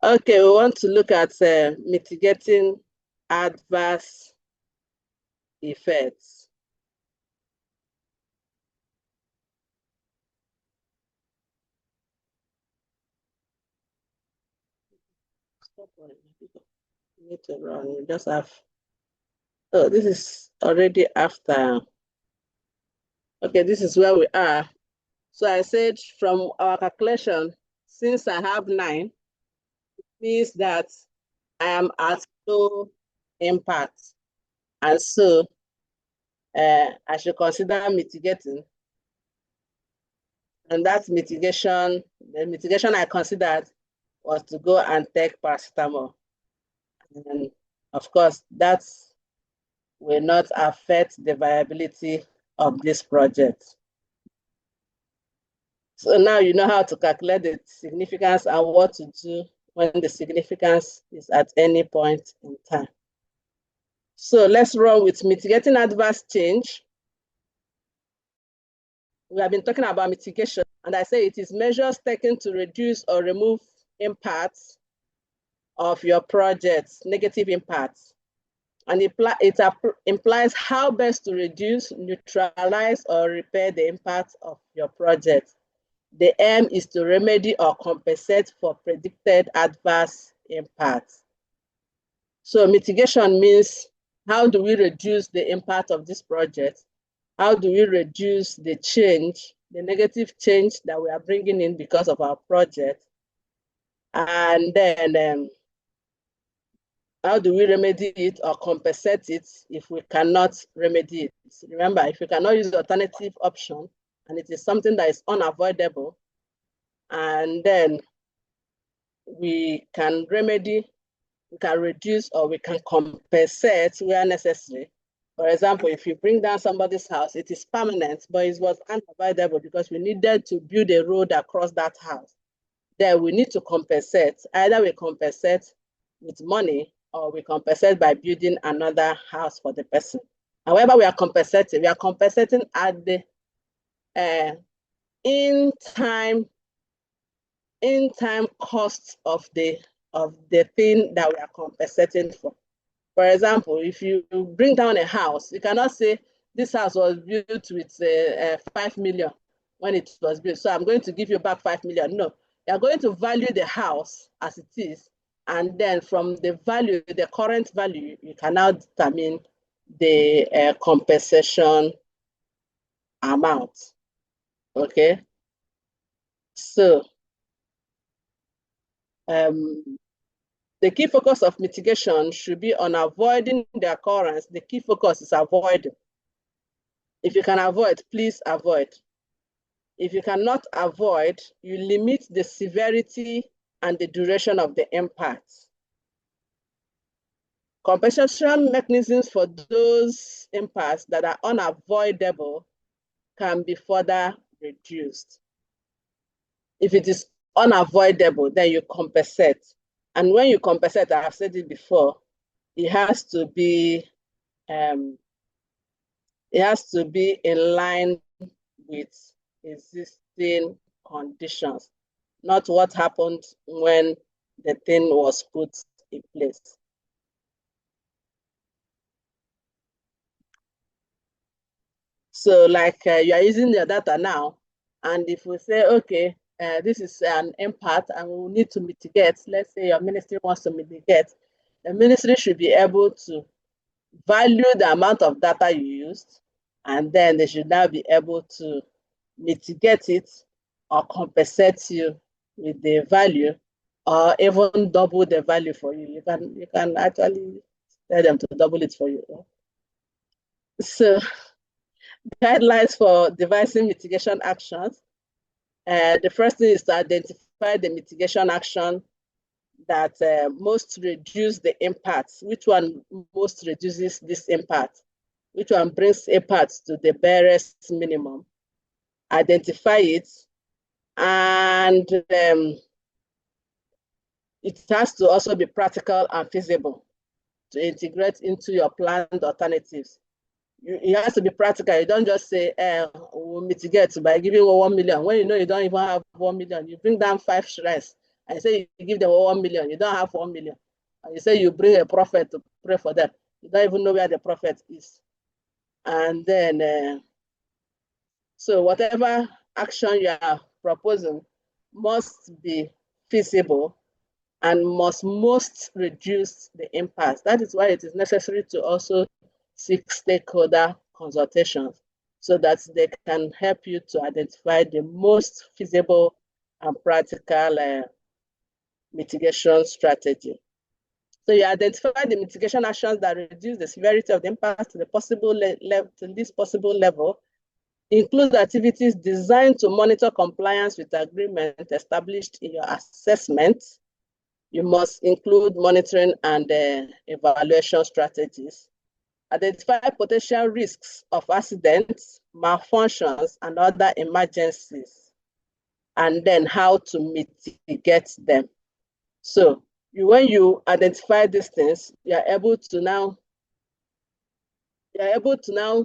Okay, we want to look at mitigating adverse effects. Stop worrying, people. You need to run. You just have. Oh, this is already after. Okay, this is where we are. So I said from our calculation, since I have 9, it means that I am at low impact. And so I should consider mitigating. And that mitigation, the mitigation I considered was to go and take paracetamol. And of course, that will not affect the viability of this project. So now you know how to calculate the significance and what to do when the significance is at any point in time. So let's run with mitigating adverse change. We have been talking about mitigation, and I say it is measures taken to reduce or remove impacts of your project's negative impacts. And it implies how best to reduce, neutralize, or repair the impact of your project. The aim is to remedy or compensate for predicted adverse impacts. So mitigation means, how do we reduce the impact of this project? How do we reduce the change, the negative change that we are bringing in because of our project? And then how do we remedy it or compensate it if we cannot remedy it? Remember, if you cannot use the alternative option and it is something that is unavoidable, and then we can remedy, we can reduce, or we can compensate where necessary. For example, if you bring down somebody's house, it is permanent, but it was unavoidable because we needed to build a road across that house. Then we need to compensate. Either we compensate with money or we compensate by building another house for the person. However, we are compensating at the in-time cost of the thing that we are compensating for. For example, if you bring down a house, you cannot say this house was built with 5 million when it was built, so I'm going to give you back 5 million. No, you are going to value the house as it is, and then from the value, the current value, you can now determine the compensation amount. Okay, so the key focus of mitigation should be on avoiding the occurrence. The key focus is avoiding. If you can avoid, please avoid. If you cannot avoid, you limit the severity and the duration of the impact. Compensation mechanisms for those impacts that are unavoidable can be further reduced. If it is unavoidable, then you compensate. And when you compensate, I have said it before, it has to be in line with existing conditions, not what happened when the thing was put in place. So like you are using your data now, and if we say, okay, this is an impact and we need to mitigate, let's say your ministry wants to mitigate, the ministry should be able to value the amount of data you used, and then they should now be able to mitigate it or compensate you with the value, or even double the value for you. You can actually tell them to double it for you. So guidelines for devising mitigation actions. The first thing is to identify the mitigation action that most reduce the impact. Which one most reduces this impact? Which one brings impact to the barest minimum? Identify it, and it has to also be practical and feasible to integrate into your planned alternatives. It has to be practical. You don't just say, we'll mitigate by giving 1 million. When you know you don't even have 1 million, you bring down 5 shrines and say you give them 1 million, you don't have 1 million. And you say you bring a prophet to pray for them. You don't even know where the prophet is. And then, so whatever action you are proposing must be feasible and must most reduce the impact. That is why it is necessary to also seek stakeholder consultations so that they can help you to identify the most feasible and practical mitigation strategy. So you identify the mitigation actions that reduce the severity of the impact to the possible level, to least possible level, include activities designed to monitor compliance with agreement established in your assessment. You must include monitoring and evaluation strategies. Identify potential risks of accidents, malfunctions, and other emergencies, and then how to mitigate them. So when you identify these things, you're able to now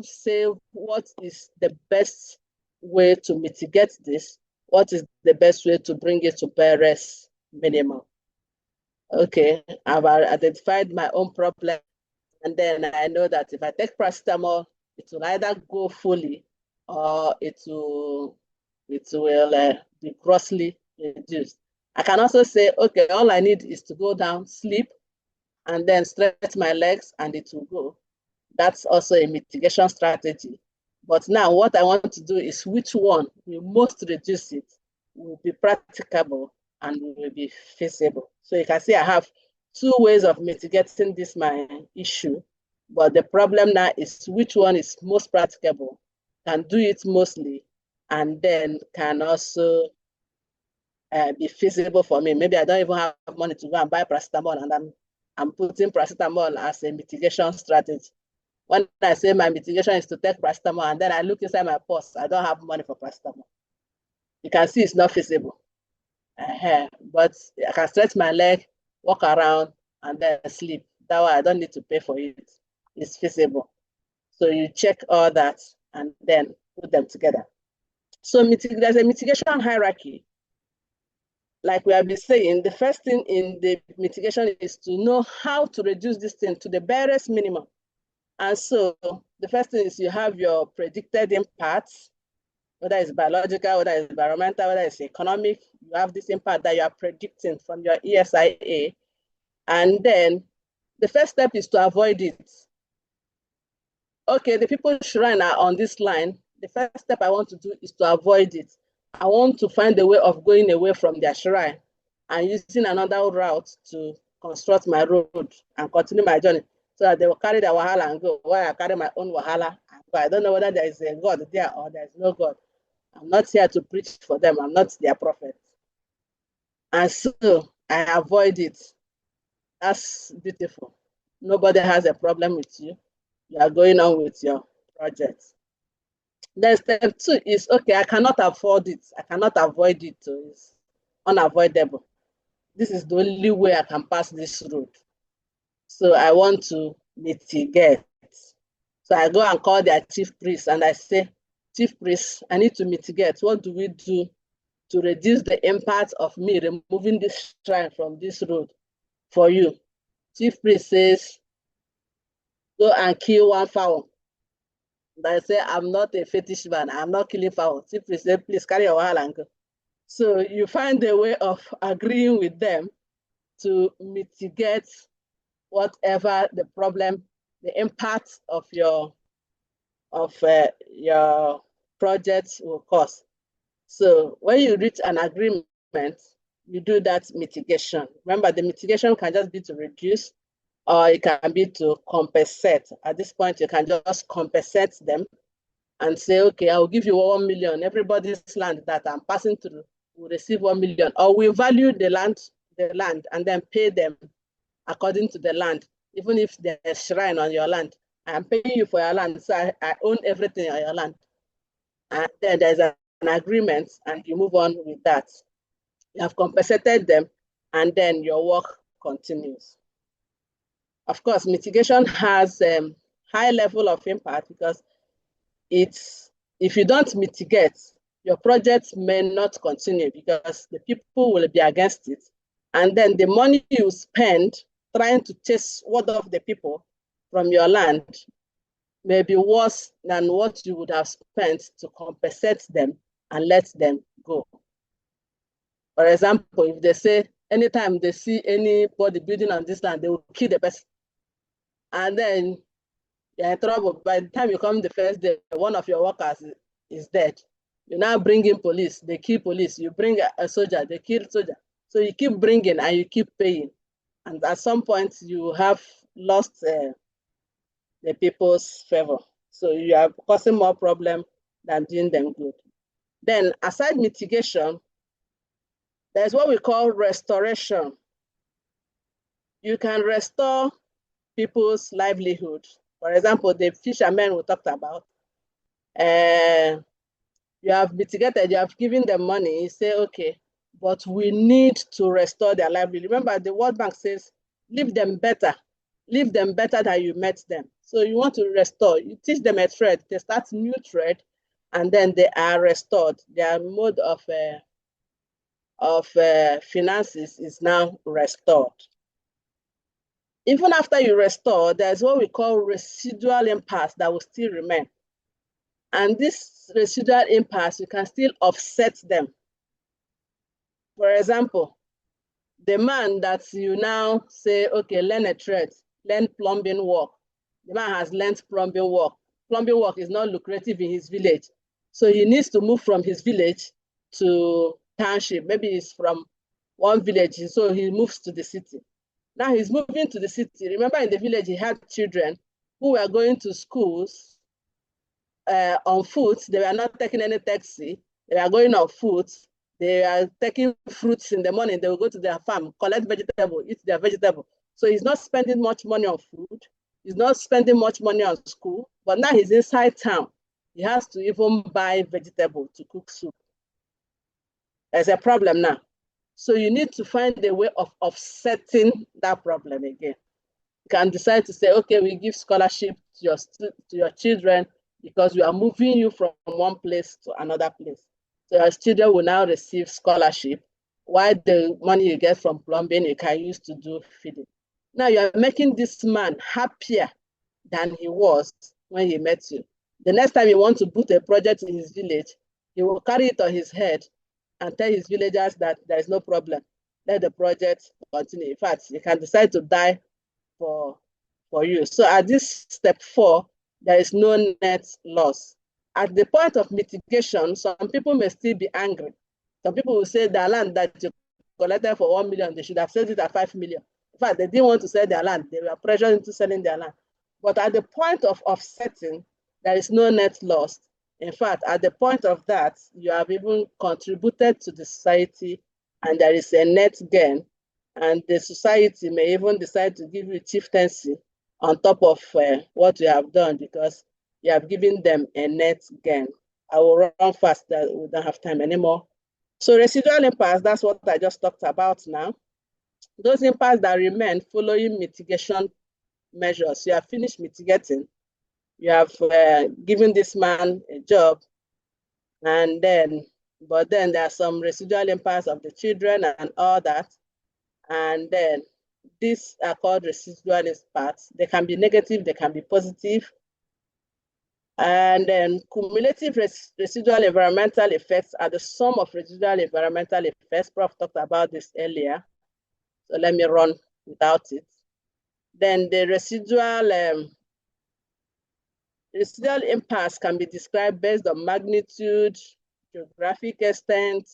say what is the best way to mitigate this, what is the best way to bring it to barest minimum. Okay, I've identified my own problem, and then I know that if I take paracetamol, it will either go fully or it will be grossly reduced. I can also say, okay, all I need is to go down, sleep, and then stretch my legs, and it will go. That's also a mitigation strategy. But now what I want to do is which one will most reduce it, will be practicable, and will be feasible. So you can see I have two ways of mitigating this my issue, but the problem now is which one is most practicable, can do it mostly, and then can also be feasible for me. Maybe I don't even have money to go and buy paracetamol, and I'm putting paracetamol as a mitigation strategy. When I say my mitigation is to take paracetamol, and then I look inside my purse, I don't have money for paracetamol. You can see it's not feasible. But I can stretch my leg, walk around, and then sleep. That way I don't need to pay for it. It's feasible. So you check all that and then put them together. So there's a mitigation hierarchy. Like we have been saying, the first thing in the mitigation is to know how to reduce this thing to the barest minimum. And so the first thing is you have your predicted impacts, whether it's biological, whether it's environmental, whether it's economic. You have this impact that you are predicting from your ESIA. And then the first step is to avoid it. Okay, the people shrine are on this line. The first step I want to do is to avoid it. I want to find a way of going away from their shrine and using another route to construct my road and continue my journey, so that they will carry their wahala and go, while I carry my own wahala. But I don't know whether there is a God there or there is no God. I'm not here to preach for them. I'm not their prophet. And so I avoid it. That's beautiful. Nobody has a problem with you. You are going on with your project. Then step two is, okay, I cannot afford it. I cannot avoid it. So it's unavoidable. This is the only way I can pass this road. So I want to mitigate. So I go and call their chief priest and I say, chief priest, I need to mitigate. What do we do to reduce the impact of me removing this shrine from this road for you? Chief priest says, go and kill one fowl. And I say, I'm not a fetish man. I'm not killing fowl. Chief priest says, please carry your wahala and go. So you find a way of agreeing with them to mitigate whatever the problem, the impact of your project will cause. So when you reach an agreement, you do that mitigation. Remember, the mitigation can just be to reduce, or it can be to compensate. At this point, you can just compensate them and say, okay, I will give you 1 million. Everybody's land that I'm passing through will receive 1 million, or we value the land and then pay them according to the land. Even if there's a shrine on your land, I'm paying you for your land, so I own everything on your land. And then there's an agreement, and you move on with that. You have compensated them, and then your work continues. Of course, mitigation has a high level of impact because if you don't mitigate, your project may not continue because the people will be against it. And then the money you spend trying to chase word of the people from your land may be worse than what you would have spent to compensate them and let them go. For example, if they say anytime they see anybody building on this land, they will kill the person. And then you're in trouble. By the time you come the first day, one of your workers is dead. You now bring in police, they kill police. You bring a soldier, they kill soldier. So you keep bringing and you keep paying. And at some point, you have lost the people's favor. So you are causing more problem than doing them good. Then aside mitigation, there's what we call restoration. You can restore people's livelihood. For example, the fishermen we talked about, you have mitigated, you have given them money, you say, okay, but we need to restore their livelihood. Remember, the World Bank says, leave them better than you met them. So you want to restore, you teach them a trade, they start new trade, and then they are restored. Their mode of finances is now restored. Even after you restore, there's what we call residual impasse that will still remain. And this residual impasse, you can still offset them. For example, the man that you now say, okay, learn a trade, learn plumbing work. The man has learned plumbing work. Plumbing work is not lucrative in his village. So he needs to move from his village to township. Maybe he's from one village, so he moves to the city. Now he's moving to the city. Remember, in the village, he had children who were going to schools on foot. They were not taking any taxi. They were going on foot. They are taking fruits in the morning. They will go to their farm, collect vegetable, eat their vegetable. So he's not spending much money on food. He's not spending much money on school. But now he's inside town. He has to even buy vegetable to cook soup. There's a problem now. So you need to find a way of offsetting that problem again. You can decide to say, okay, we give scholarship to your children because we are moving you from one place to another place. So your children will now receive scholarship, while the money you get from plumbing you can use to do feeding. Now you are making this man happier than he was when he met you. The next time you want to put a project in his village, he will carry it on his head and tell his villagers that there is no problem. Let the project continue. In fact, you can decide to die for you. So at this step 4, there is no net loss. At the point of mitigation, some people may still be angry. Some people will say the land that you collected for 1 million, they should have sold it at 5 million. In fact, they didn't want to sell their land. They were pressured into selling their land. But at the point of offsetting, there is no net loss. In fact, at the point of that, you have even contributed to the society and there is a net gain. And the society may even decide to give you chieftaincy on top of what you have done because you have given them a net gain. I will run fast, we don't have time anymore. So residual impasse, that's what I just talked about now. Those impasses that remain following mitigation measures, you have finished mitigating. You have given this man a job, and but then there are some residual impacts of the children and all that. And then these are called residual impacts. They can be negative, they can be positive. And then cumulative residual environmental effects are the sum of residual environmental effects. Prof talked about this earlier. So let me run without it. Then the residual impacts can be described based on magnitude, geographic extent,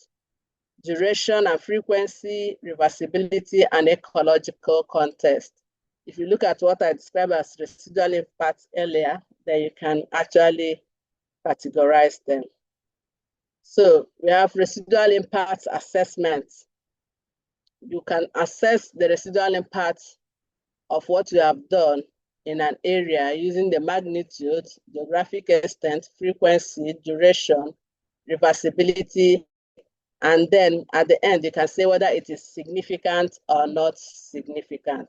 duration and frequency, reversibility, and ecological context. If you look at what I described as residual impacts earlier, then you can actually categorize them. So we have residual impacts assessments. You can assess the residual impacts of what you have done in an area using the magnitude, geographic extent, frequency, duration, reversibility, and then at the end, you can say whether it is significant or not significant.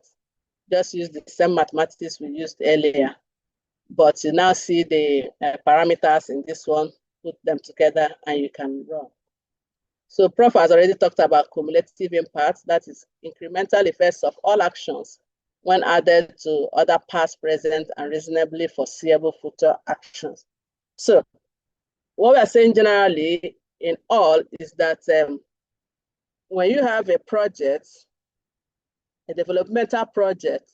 Just use the same mathematics we used earlier, but you now see the parameters in this one, put them together, and you can run. So Prof has already talked about cumulative impacts, that is incremental effects of all actions when added to other past, present, and reasonably foreseeable future actions. So what we are saying generally in all is that when you have a project, a developmental project,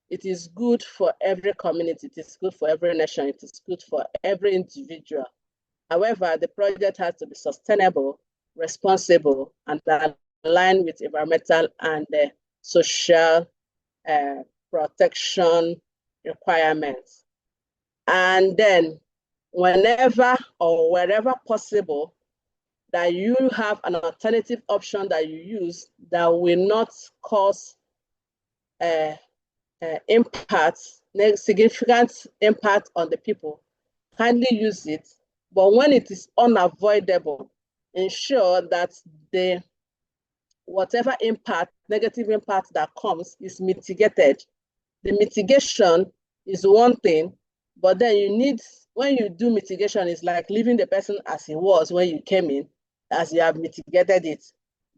it is good for every community, it is good for every nation, it is good for every individual. However, the project has to be sustainable, responsible, and aligned with environmental and social protection requirements. And then whenever or wherever possible, that you have an alternative option that you use that will not cause significant impact on the people, kindly use it. But when it is unavoidable, ensure that whatever impact, negative impact that comes is mitigated. The mitigation is one thing, but then when you do mitigation, it's like leaving the person as he was when you came in, as you have mitigated it.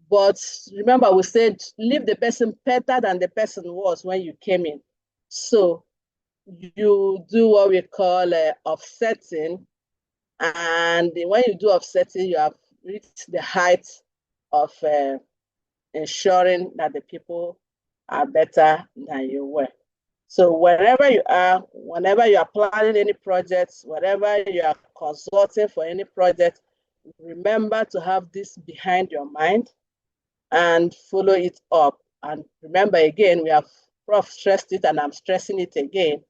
But remember, we said leave the person better than the person was when you came in. So you do what we call offsetting. And when you do offsetting, you have reached the height of ensuring that the people are better than you were. So wherever you are, whenever you are planning any projects, wherever you are consulting for any project, remember to have this behind your mind and follow it up. And remember again, we have Prof stressed it and I'm stressing it again,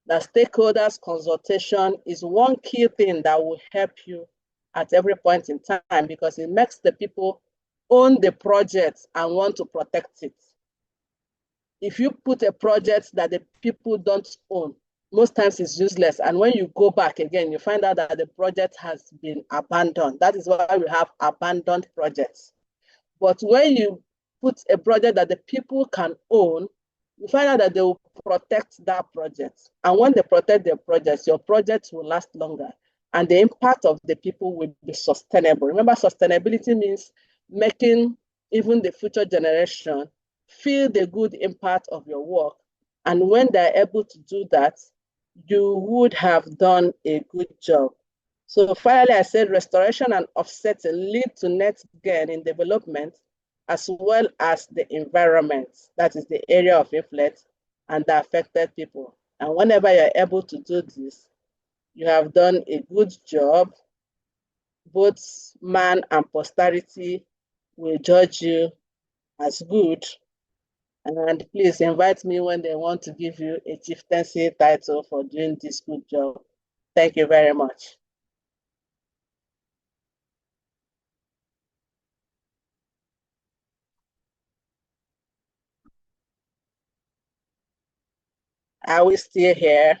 that stakeholders consultation is one key thing that will help you at every point in time, because it makes the people own the project and want to protect it. If you put a project that the people don't own, most times it's useless. And when you go back again, you find out that the project has been abandoned. That is why we have abandoned projects. But when you put a project that the people can own, you find out that they will protect that project. And when they protect their projects, your project will last longer. And the impact of the people will be sustainable. Remember, sustainability means making even the future generation feel the good impact of your work. And when they're able to do that, you would have done a good job. So finally, I said restoration and offsetting lead to net gain in development, as well as the environment, that is the area of influence, and the affected people. And whenever you're able to do this, you have done a good job. Both man and posterity will judge you as good. And please invite me when they want to give you a chieftaincy title for doing this good job. Thank you very much. Are we still here?